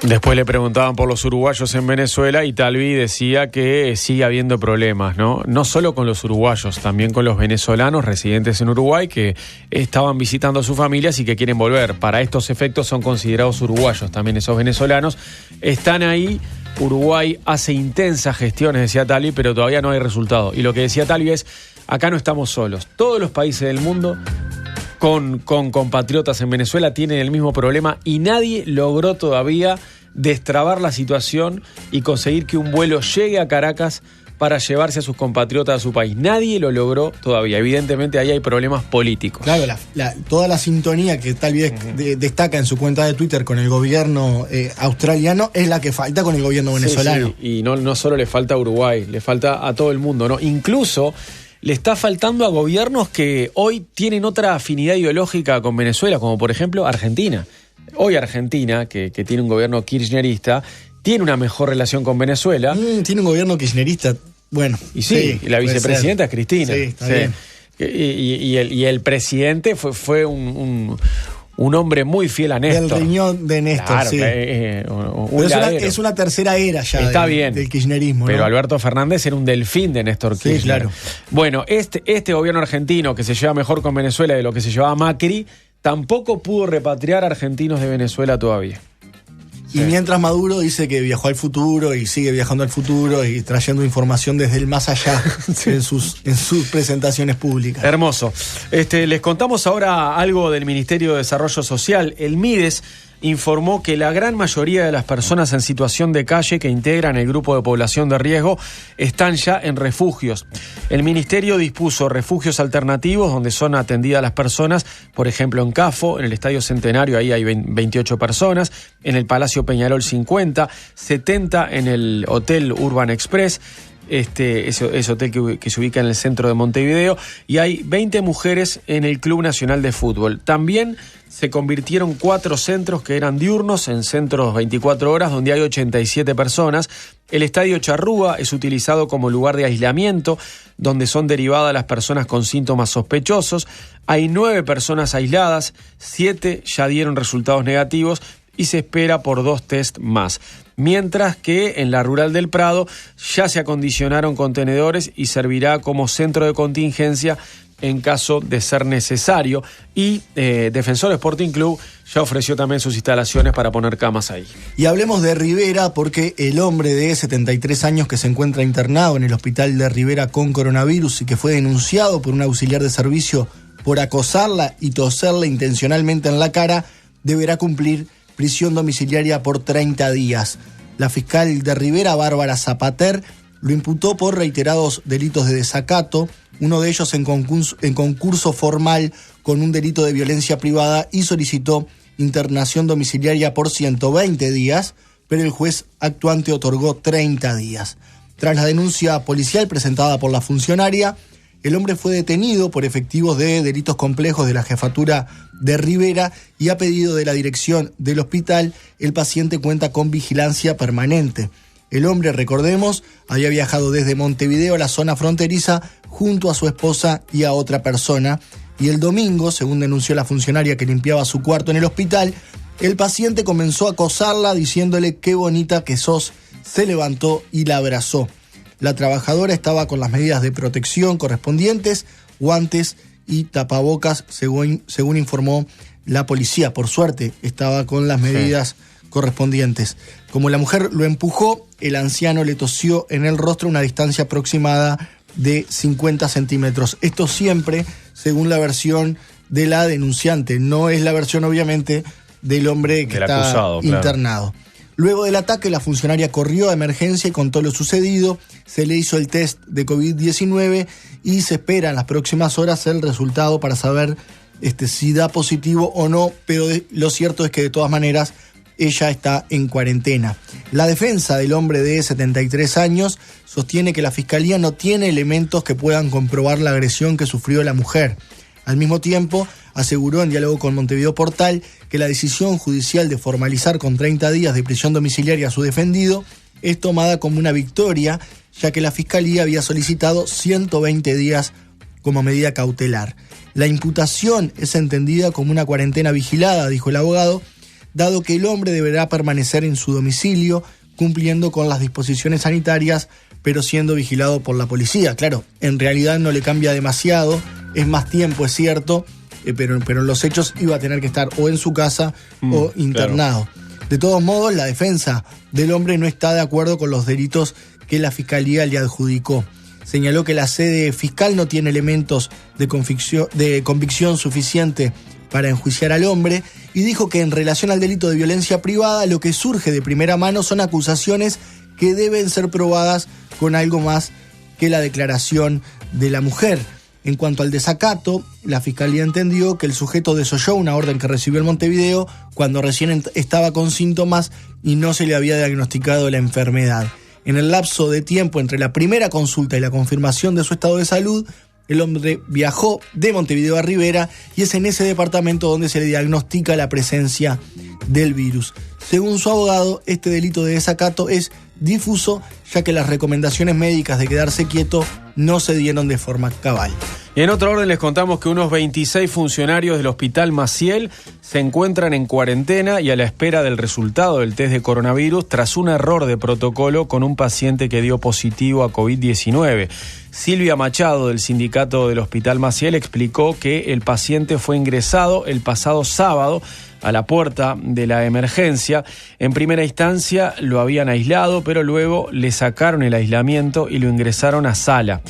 Después le preguntaban por los uruguayos en Venezuela y Talvi decía que sigue habiendo problemas, ¿no? No solo con los uruguayos, también con los venezolanos residentes en Uruguay que estaban visitando a sus familias y que quieren volver. Para estos efectos son considerados uruguayos también esos venezolanos. Están ahí, Uruguay hace intensas gestiones, decía Talvi, pero todavía no hay resultado. Y lo que decía Talvi es, acá no estamos solos. Todos los países del mundo con compatriotas en Venezuela tienen el mismo problema y nadie logró todavía destrabar la situación y conseguir que un vuelo llegue a Caracas para llevarse a sus compatriotas a su país. Nadie lo logró todavía. Evidentemente ahí hay problemas políticos.
Claro, toda la sintonía que tal vez destaca en su cuenta de Twitter con el gobierno australiano es la que falta con el gobierno venezolano.
Sí. Y no solo le falta a Uruguay, le falta a todo el mundo, ¿no? Incluso le está faltando a gobiernos que hoy tienen otra afinidad ideológica con Venezuela, como por ejemplo Argentina. Hoy Argentina, que tiene un gobierno kirchnerista, tiene una mejor relación con Venezuela.
Tiene un gobierno kirchnerista, bueno.
Y sí, la vicepresidenta es Cristina.
Sí, está bien.
Y el presidente fue un hombre muy fiel a Néstor.
Del riñón de Néstor,
claro,
sí. Es una tercera era ya
está bien,
del kirchnerismo.
Pero
¿no?
Alberto Fernández era un delfín de Néstor Kirchner.
Sí, claro.
Bueno, este gobierno argentino que se lleva mejor con Venezuela de lo que se llevaba Macri, tampoco pudo repatriar argentinos de Venezuela todavía.
Y mientras Maduro dice que viajó al futuro y sigue viajando al futuro y trayendo información desde el más allá en sus presentaciones públicas.
Hermoso. Les contamos ahora algo del Ministerio de Desarrollo Social. El MIDES informó que la gran mayoría de las personas en situación de calle que integran el grupo de población de riesgo están ya en refugios. El ministerio dispuso refugios alternativos donde son atendidas las personas, por ejemplo en Cafo, en el Estadio Centenario, ahí hay 28 personas, en el Palacio Peñarol 50, 70 en el Hotel Urban Express, ese hotel que se ubica en el centro de Montevideo, y hay 20 mujeres en el Club Nacional de Fútbol. También se convirtieron 4 centros que eran diurnos en centros 24 horas, donde hay 87 personas. El Estadio Charrúa es utilizado como lugar de aislamiento, donde son derivadas las personas con síntomas sospechosos. Hay 9 personas aisladas, 7 ya dieron resultados negativos y se espera por 2 test más. Mientras que en la Rural del Prado ya se acondicionaron contenedores y servirá como centro de contingencia en caso de ser necesario. Y Defensor Sporting Club ya ofreció también sus instalaciones para poner camas ahí.
Y hablemos de Rivera, porque el hombre de 73 años que se encuentra internado en el hospital de Rivera con coronavirus y que fue denunciado por un auxiliar de servicio por acosarla y toserle intencionalmente en la cara, deberá cumplir prisión domiciliaria por 30 días. La fiscal de Rivera, Bárbara Zapater, lo imputó por reiterados delitos de desacato, uno de ellos en concurso formal con un delito de violencia privada, y solicitó internación domiciliaria por 120 días, pero el juez actuante otorgó 30 días. Tras la denuncia policial presentada por la funcionaria, el hombre fue detenido por efectivos de delitos complejos de la jefatura de Rivera y a pedido de la dirección del hospital, el paciente cuenta con vigilancia permanente. El hombre, recordemos, había viajado desde Montevideo a la zona fronteriza junto a su esposa y a otra persona, y el domingo, según denunció la funcionaria que limpiaba su cuarto en el hospital, el paciente comenzó a acosarla diciéndole "qué bonita que sos", se levantó y la abrazó. La trabajadora estaba con las medidas de protección correspondientes, guantes y tapabocas, según informó la policía. Por suerte, estaba con las medidas correspondientes. Como la mujer lo empujó, el anciano le tosió en el rostro a una distancia aproximada de 50 centímetros. Esto siempre según la versión de la denunciante. No es la versión, obviamente, del hombre que está acusado, internado. Claro. Luego del ataque, la funcionaria corrió a emergencia y contó lo sucedido. Se le hizo el test de COVID-19 y se espera en las próximas horas el resultado para saber si da positivo o no, pero lo cierto es que de todas maneras ella está en cuarentena. La defensa del hombre de 73 años sostiene que la fiscalía no tiene elementos que puedan comprobar la agresión que sufrió la mujer. Al mismo tiempo, aseguró en diálogo con Montevideo Portal que la decisión judicial de formalizar con 30 días de prisión domiciliaria a su defendido es tomada como una victoria, ya que la Fiscalía había solicitado 120 días como medida cautelar. La imputación es entendida como una cuarentena vigilada, dijo el abogado, dado que el hombre deberá permanecer en su domicilio, cumpliendo con las disposiciones sanitarias, pero siendo vigilado por la policía. Claro, en realidad no le cambia demasiado, es más tiempo, es cierto, pero en los hechos iba a tener que estar o en su casa o internado. Claro. De todos modos, la defensa del hombre no está de acuerdo con los delitos que la Fiscalía le adjudicó. Señaló que la sede fiscal no tiene elementos de convicción suficiente para enjuiciar al hombre y dijo que en relación al delito de violencia privada lo que surge de primera mano son acusaciones que deben ser probadas con algo más que la declaración de la mujer. En cuanto al desacato, la Fiscalía entendió que el sujeto desoyó una orden que recibió en Montevideo cuando recién estaba con síntomas y no se le había diagnosticado la enfermedad. En el lapso de tiempo entre la primera consulta y la confirmación de su estado de salud, el hombre viajó de Montevideo a Rivera y es en ese departamento donde se le diagnostica la presencia del virus. Según su abogado, este delito de desacato es difuso, ya que las recomendaciones médicas de quedarse quieto no se dieron de forma cabal.
Y en otro orden les contamos que unos 26 funcionarios del Hospital Maciel se encuentran en cuarentena y a la espera del resultado del test de coronavirus tras un error de protocolo con un paciente que dio positivo a COVID-19. Silvia Machado, del sindicato del Hospital Maciel, explicó que el paciente fue ingresado el pasado sábado a la puerta de la emergencia. En primera instancia lo habían aislado, pero luego le sacaron el aislamiento y lo ingresaron a sala.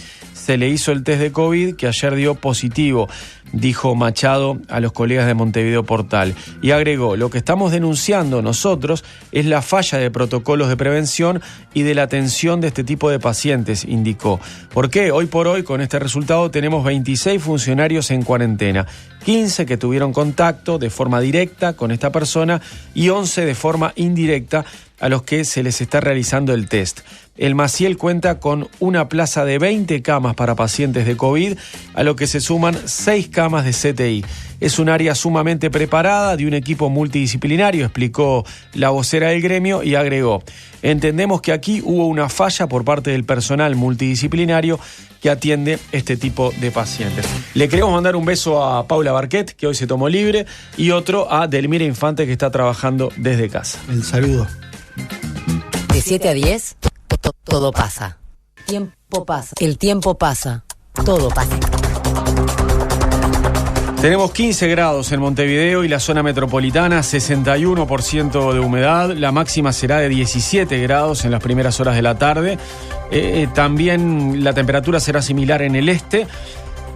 se le hizo el test de COVID que ayer dio positivo, dijo Machado a los colegas de Montevideo Portal. Y agregó, lo que estamos denunciando nosotros es la falla de protocolos de prevención y de la atención de este tipo de pacientes, indicó. ¿Por qué? Hoy por hoy, con este resultado, tenemos 26 funcionarios en cuarentena, 15 que tuvieron contacto de forma directa con esta persona y 11 de forma indirecta a los que se les está realizando el test. El Maciel cuenta con una plaza de 20 camas para pacientes de COVID, a lo que se suman 6 camas de CTI. Es un área sumamente preparada, de un equipo multidisciplinario, explicó la vocera del gremio y agregó, entendemos que aquí hubo una falla por parte del personal multidisciplinario que atiende este tipo de pacientes. Le queremos mandar un beso a Paula Barquet, que hoy se tomó libre, y otro a Delmira Infante, que está trabajando desde casa.
El saludo.
De 7 a 10, todo pasa. Tiempo pasa. El tiempo pasa. Todo pasa.
Tenemos 15 grados en Montevideo y la zona metropolitana, 61% de humedad. La máxima será de 17 grados en las primeras horas de la tarde. También la temperatura será similar en el este.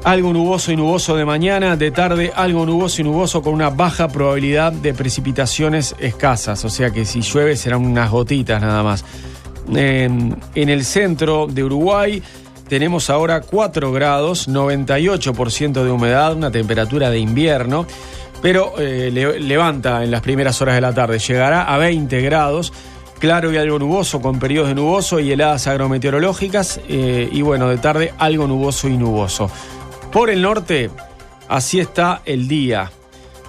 Algo nuboso y nuboso de mañana, de tarde algo nuboso y nuboso con una baja probabilidad de precipitaciones escasas. O sea que si llueve serán unas gotitas nada más. En el centro de Uruguay tenemos ahora 4 grados, 98% de humedad, una temperatura de invierno, pero levanta en las primeras horas de la tarde. Llegará a 20 grados, claro y algo nuboso, con periodos de nuboso y heladas agrometeorológicas, y bueno, de tarde algo nuboso y nuboso. Por el norte, así está el día.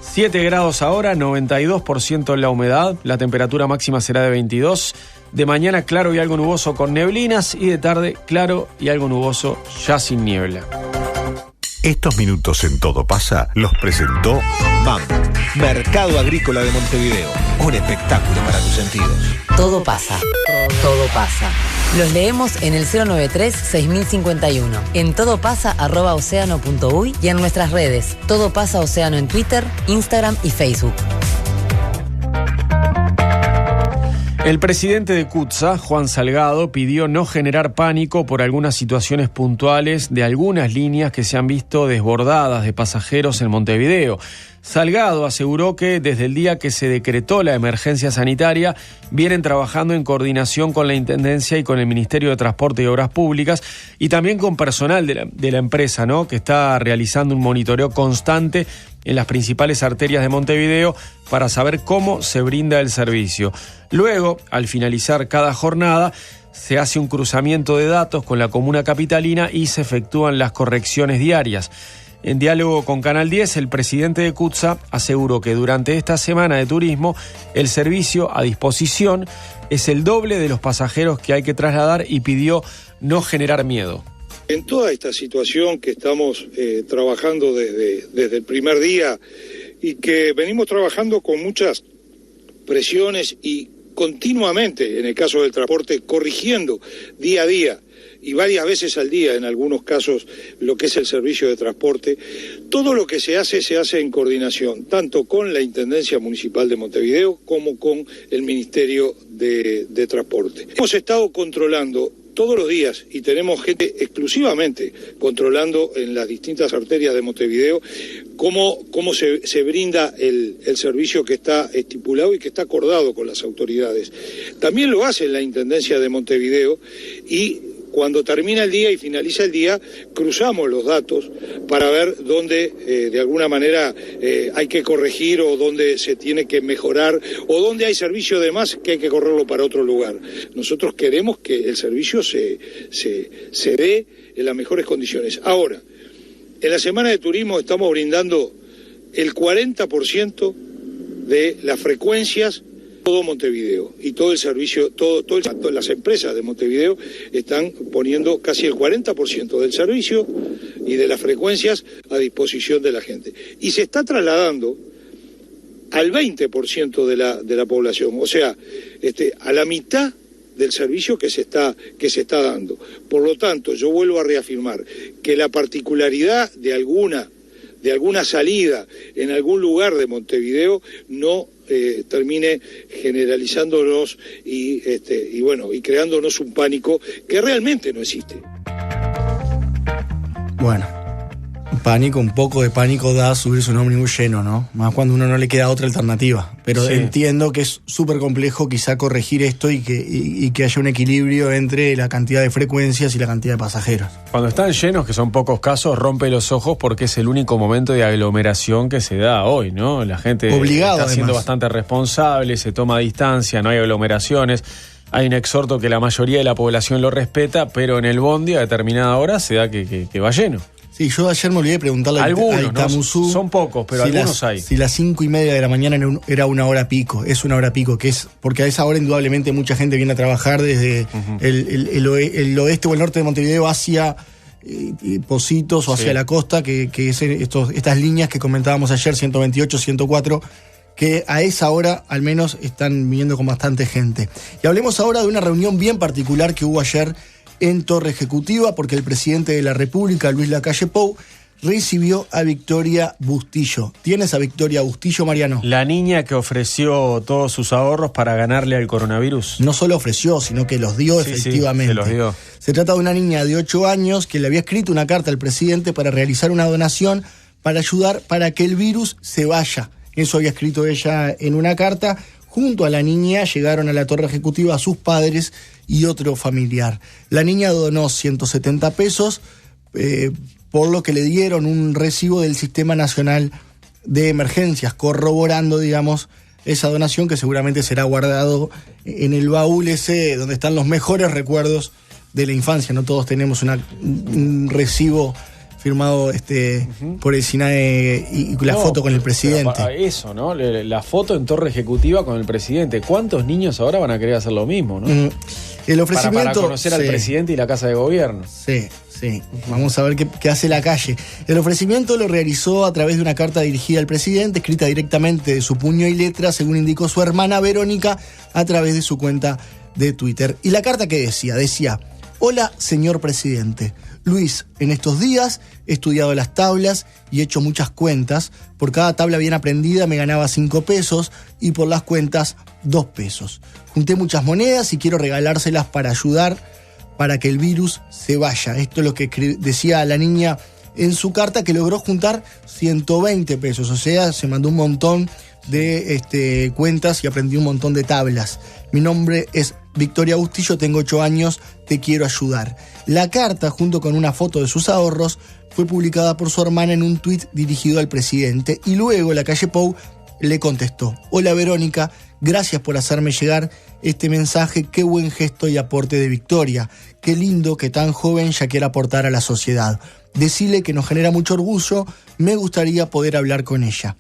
7 grados ahora, 92% la humedad, la temperatura máxima será de 22. De mañana claro y algo nuboso con neblinas y de tarde claro y algo nuboso ya sin niebla.
Estos minutos en Todo Pasa los presentó MAM, Mercado Agrícola de Montevideo. Un espectáculo para tus sentidos.
Todo pasa. Todo pasa. Los leemos en el 093-6051, en todopasa@oceano.uy y en nuestras redes, Todo Pasa Océano en Twitter, Instagram y Facebook.
El presidente de CUTSA, Juan Salgado, pidió no generar pánico por algunas situaciones puntuales de algunas líneas que se han visto desbordadas de pasajeros en Montevideo. Salgado aseguró que desde el día que se decretó la emergencia sanitaria vienen trabajando en coordinación con la Intendencia y con el Ministerio de Transporte y Obras Públicas y también con personal de la empresa, ¿no?, que está realizando un monitoreo constante en las principales arterias de Montevideo para saber cómo se brinda el servicio. Luego, al finalizar cada jornada, se hace un cruzamiento de datos con la comuna capitalina y se efectúan las correcciones diarias. En diálogo con Canal 10, el presidente de CUTSA aseguró que durante esta semana de turismo el servicio a disposición es el doble de los pasajeros que hay que trasladar y pidió no generar miedo.
En toda esta situación que estamos trabajando desde el primer día y que venimos trabajando con muchas presiones y continuamente, en el caso del transporte, corrigiendo día a día y varias veces al día, en algunos casos, lo que es el servicio de transporte. Todo lo que se hace en coordinación, tanto con la Intendencia Municipal de Montevideo como con el Ministerio de Transporte. Hemos estado controlando todos los días y tenemos gente exclusivamente controlando en las distintas arterias de Montevideo cómo se brinda el servicio que está estipulado y que está acordado con las autoridades. También lo hace la Intendencia de Montevideo y cuando termina el día y finaliza el día, cruzamos los datos para ver dónde de alguna manera hay que corregir o dónde se tiene que mejorar o dónde hay servicio de más que hay que correrlo para otro lugar. Nosotros queremos que el servicio se dé en las mejores condiciones. Ahora, en la Semana de Turismo estamos brindando el 40% de las frecuencias todo Montevideo y todo el servicio, todas las empresas de Montevideo están poniendo casi el 40% del servicio y de las frecuencias a disposición de la gente. Y se está trasladando al 20% de la población, o sea, a la mitad del servicio que se está dando. Por lo tanto, yo vuelvo a reafirmar que la particularidad de alguna salida en algún lugar de Montevideo no termine generalizándonos y creándonos un pánico que realmente no existe.
Bueno, un poco de pánico da subirse un ómnibus lleno, ¿no? Más cuando uno no le queda otra alternativa. Pero entiendo que es súper complejo quizá corregir esto y que haya un equilibrio entre la cantidad de frecuencias y la cantidad de pasajeros.
Cuando están llenos, que son pocos casos, rompe los ojos porque es el único momento de aglomeración que se da hoy, ¿no? La gente está siendo bastante responsable, se toma distancia, no hay aglomeraciones. Hay un exhorto que la mayoría de la población lo respeta, pero en el bondi a determinada hora se da que va lleno.
Sí, yo ayer me olvidé de preguntarle a Itamuzú,
¿no? Son pocos, pero algunos hay.
Si las 5:30 de la mañana era una hora pico, es una hora pico, que es porque a esa hora indudablemente mucha gente viene a trabajar desde el oeste o el norte de Montevideo hacia Pocitos o hacia la costa, que es estas líneas que comentábamos ayer, 128, 104, que a esa hora al menos están viniendo con bastante gente. Y hablemos ahora de una reunión bien particular que hubo ayer en Torre Ejecutiva, porque el presidente de la República, Luis Lacalle Pou, recibió a Victoria Bustillo. ¿Tienes a Victoria Bustillo, Mariano?
La niña que ofreció todos sus ahorros para ganarle al coronavirus.
No solo ofreció, sino que los dio efectivamente.
Sí, se los dio.
Se trata de una niña de 8 años que le había escrito una carta al presidente para realizar una donación para ayudar para que el virus se vaya. Eso había escrito ella en una carta. Junto a la niña llegaron a la Torre Ejecutiva sus padres y otro familiar. La niña donó 170 pesos, por lo que le dieron un recibo del Sistema Nacional de Emergencias, corroborando, digamos, esa donación que seguramente será guardado en el baúl ese donde están los mejores recuerdos de la infancia. No todos tenemos un recibo firmado por el SINAE y la foto con el presidente.
Eso, ¿no? La foto en Torre Ejecutiva con el presidente. ¿Cuántos niños ahora van a querer hacer lo mismo, no?
El ofrecimiento,
para conocer al presidente y la Casa de Gobierno.
Sí. Vamos a ver qué hace la calle. El ofrecimiento lo realizó a través de una carta dirigida al presidente, escrita directamente de su puño y letra, según indicó su hermana Verónica, a través de su cuenta de Twitter. Y la carta que decía: hola, señor presidente. Luis, en estos días he estudiado las tablas y he hecho muchas cuentas. Por cada tabla bien aprendida me ganaba 5 pesos y por las cuentas 2 pesos. Junté muchas monedas y quiero regalárselas para ayudar para que el virus se vaya. Esto es lo que decía la niña en su carta, que logró juntar 120 pesos. O sea, se mandó un montón de cuentas y aprendió un montón de tablas. Mi nombre es Victoria Bustillo, tengo 8 años, te quiero ayudar. La carta, junto con una foto de sus ahorros, fue publicada por su hermana en un tuit dirigido al presidente, y luego Lacalle Pou le contestó: hola Verónica, gracias por hacerme llegar este mensaje, qué buen gesto y aporte de Victoria, qué lindo que tan joven ya quiera aportar a la sociedad. Decile que nos genera mucho orgullo, me gustaría poder hablar con ella.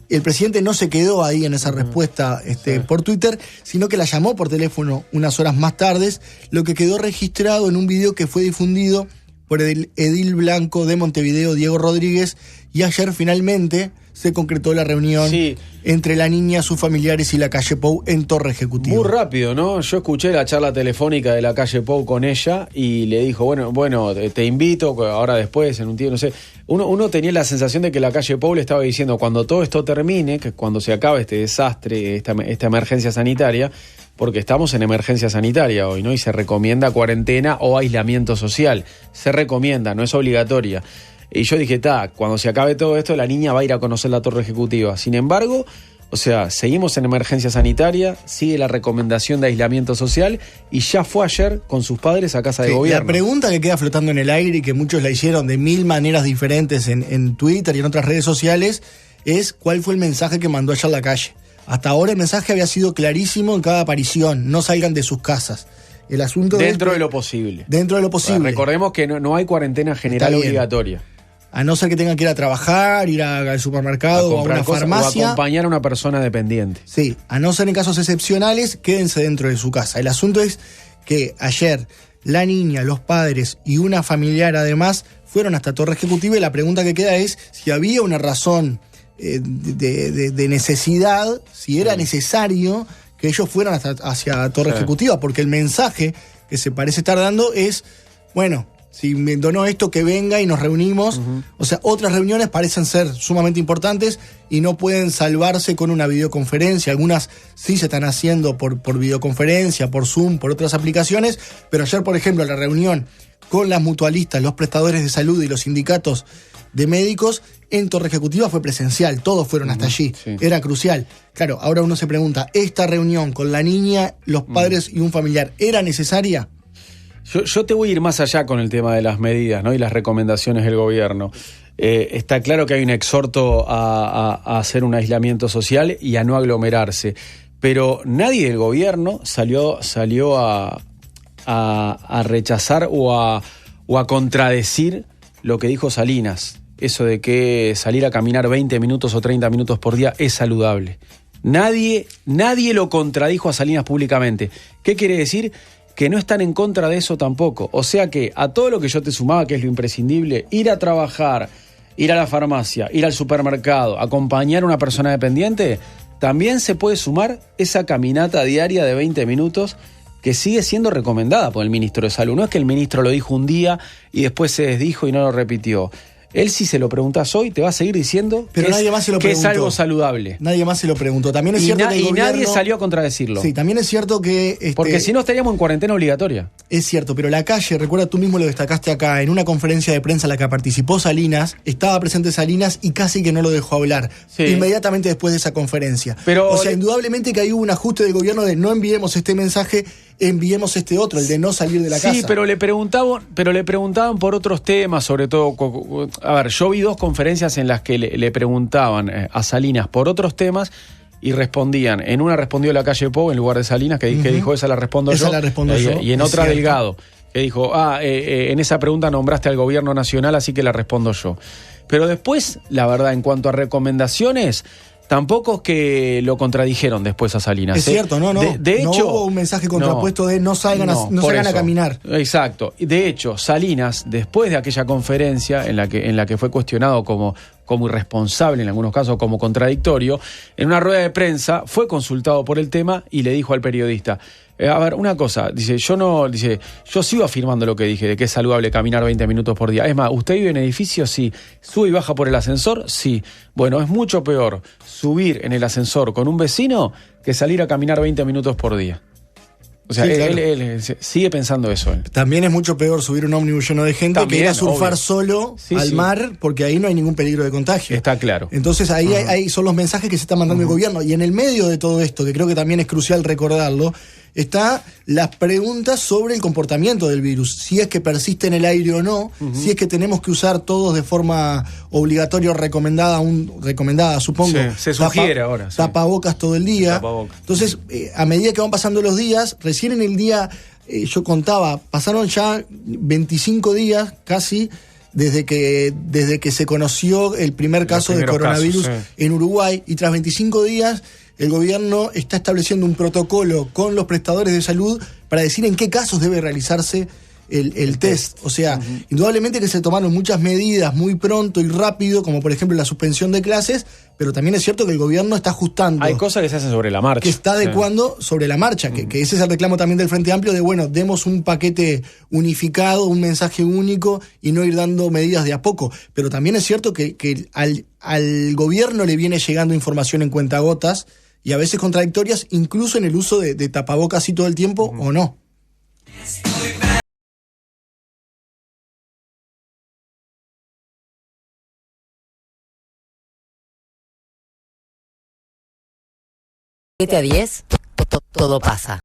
El presidente no se quedó ahí en esa respuesta por Twitter, sino que la llamó por teléfono unas horas más tarde, lo que quedó registrado en un video que fue difundido por el edil blanco de Montevideo, Diego Rodríguez, y ayer finalmente se concretó la reunión entre la niña, sus familiares y Lacalle Pou en Torre Ejecutiva.
Muy rápido, ¿no? Yo escuché la charla telefónica de Lacalle Pou con ella y le dijo, bueno, te invito, ahora después, en un tiempo, no sé. Uno tenía la sensación de que Lacalle Pou le estaba diciendo, cuando todo esto termine, que cuando se acabe este desastre, esta emergencia sanitaria, porque estamos en emergencia sanitaria hoy, ¿no? Y se recomienda cuarentena o aislamiento social. Se recomienda, no es obligatoria. Y yo dije, cuando se acabe todo esto, la niña va a ir a conocer la Torre Ejecutiva. Sin embargo, o sea, seguimos en emergencia sanitaria, sigue la recomendación de aislamiento social y ya fue ayer con sus padres a Casa de Gobierno.
La pregunta que queda flotando en el aire y que muchos la hicieron de 1000 maneras diferentes en Twitter y en otras redes sociales es ¿cuál fue el mensaje que mandó ayer Lacalle? Hasta ahora el mensaje había sido clarísimo en cada aparición: no salgan de sus casas. El asunto
dentro de lo posible.
Dentro de lo posible.
Recordemos que no hay cuarentena general obligatoria.
A no ser que tengan que ir a trabajar, ir al supermercado o a una farmacia.
O acompañar a una persona dependiente.
Sí, a no ser en casos excepcionales, quédense dentro de su casa. El asunto es que ayer la niña, los padres y una familiar además fueron hasta Torre Ejecutiva, y la pregunta que queda es si había una razón de necesidad, si era necesario que ellos fueran hacia Torre Ejecutiva, porque el mensaje que se parece estar dando es, bueno, si me donó esto, que venga y nos reunimos. O sea, otras reuniones parecen ser sumamente importantes y no pueden salvarse con una videoconferencia. Algunas sí se están haciendo por videoconferencia, por Zoom, por otras aplicaciones, pero ayer, por ejemplo, la reunión con las mutualistas, los prestadores de salud y los sindicatos de médicos en Torre Ejecutiva fue presencial, todos fueron hasta allí,
sí.
Era crucial. Claro, ahora uno se pregunta, ¿esta reunión con la niña, los padres y un familiar era necesaria?
Yo te voy a ir más allá con el tema de las medidas, ¿no? Y las recomendaciones del gobierno. Está claro que hay un exhorto a hacer un aislamiento social y a no aglomerarse, pero nadie del gobierno salió a rechazar o a contradecir lo que dijo Salinas, eso de que salir a caminar 20 minutos o 30 minutos por día es saludable. Nadie lo contradijo a Salinas públicamente. ¿Qué quiere decir? Que no están en contra de eso tampoco. O sea que a todo lo que yo te sumaba, que es lo imprescindible, ir a trabajar, ir a la farmacia, ir al supermercado, acompañar a una persona dependiente, también se puede sumar esa caminata diaria de 20 minutos que sigue siendo recomendada por el ministro de Salud. No es que el ministro lo dijo un día y después se desdijo y no lo repitió. Él, si se lo preguntás hoy, te va a seguir diciendo
pero nadie más se lo
que es
preguntó.
Algo saludable.
Nadie más se lo preguntó. También es cierto que el gobierno...
nadie salió a contradecirlo.
Sí, también es cierto que...
Porque si no estaríamos en cuarentena obligatoria.
Es cierto, pero la calle, recuerda, tú mismo lo destacaste acá, en una conferencia de prensa en la que participó Salinas, estaba presente Salinas y casi que no lo dejó hablar. Sí. Inmediatamente después de esa conferencia.
Pero,
o sea, indudablemente que ahí hubo un ajuste del gobierno de no enviemos este mensaje, enviemos este otro, el de no salir de la casa.
Sí, pero le preguntaban por otros temas, sobre todo. A ver, yo vi 2 conferencias en las que le preguntaban a Salinas por otros temas y respondían. En una respondió la calle Pou en lugar de Salinas, que dijo, esa la respondo yo. Y en otra Delgado, que dijo, en esa pregunta nombraste al gobierno nacional, así que la respondo yo. Pero después, la verdad, en cuanto a recomendaciones, tampoco es que lo contradijeron después a Salinas.
Es cierto, no
hecho,
hubo un mensaje contrapuesto de no salgan a caminar.
Exacto. De hecho, Salinas, después de aquella conferencia en la que fue cuestionado como irresponsable, en algunos casos como contradictorio, en una rueda de prensa fue consultado por el tema y le dijo al periodista, a ver, una cosa, yo sigo afirmando lo que dije, de que es saludable caminar 20 minutos por día. Es más, ¿usted vive en edificios? Sí. ¿Sube y baja por el ascensor? Sí. Bueno, es mucho peor subir en el ascensor con un vecino que salir a caminar 20 minutos por día. O sea, sí, él sigue pensando eso.
También es mucho peor subir un ómnibus lleno de gente que ir a surfar solo al mar, porque ahí no hay ningún peligro de contagio.
Está claro.
Entonces ahí hay son los mensajes que se está mandando el gobierno. Y en el medio de todo esto, que creo que también es crucial recordarlo, está las preguntas sobre el comportamiento del virus. Si es que persiste en el aire o no, si es que tenemos que usar todos de forma obligatoria o recomendada, supongo.
Sí, se sugiere ahora. Sí.
Tapabocas todo el día. Entonces, a medida que van pasando los días, recién en el día, yo contaba, pasaron ya 25 días casi desde que se conoció el primer caso de coronavirus en Uruguay, y tras 25 días el gobierno está estableciendo un protocolo con los prestadores de salud para decir en qué casos debe realizarse el test. O sea, indudablemente que se tomaron muchas medidas muy pronto y rápido, como por ejemplo la suspensión de clases, pero también es cierto que el gobierno está ajustando.
Hay cosas que se hacen sobre la marcha.
Que está adecuando sobre la marcha, que ese es el reclamo también del Frente Amplio de, demos un paquete unificado, un mensaje único y no ir dando medidas de a poco. Pero también es cierto que al gobierno le viene llegando información en cuentagotas y a veces contradictorias, incluso en el uso de tapabocas y todo el tiempo, o no.
¿7 a 10? Todo pasa.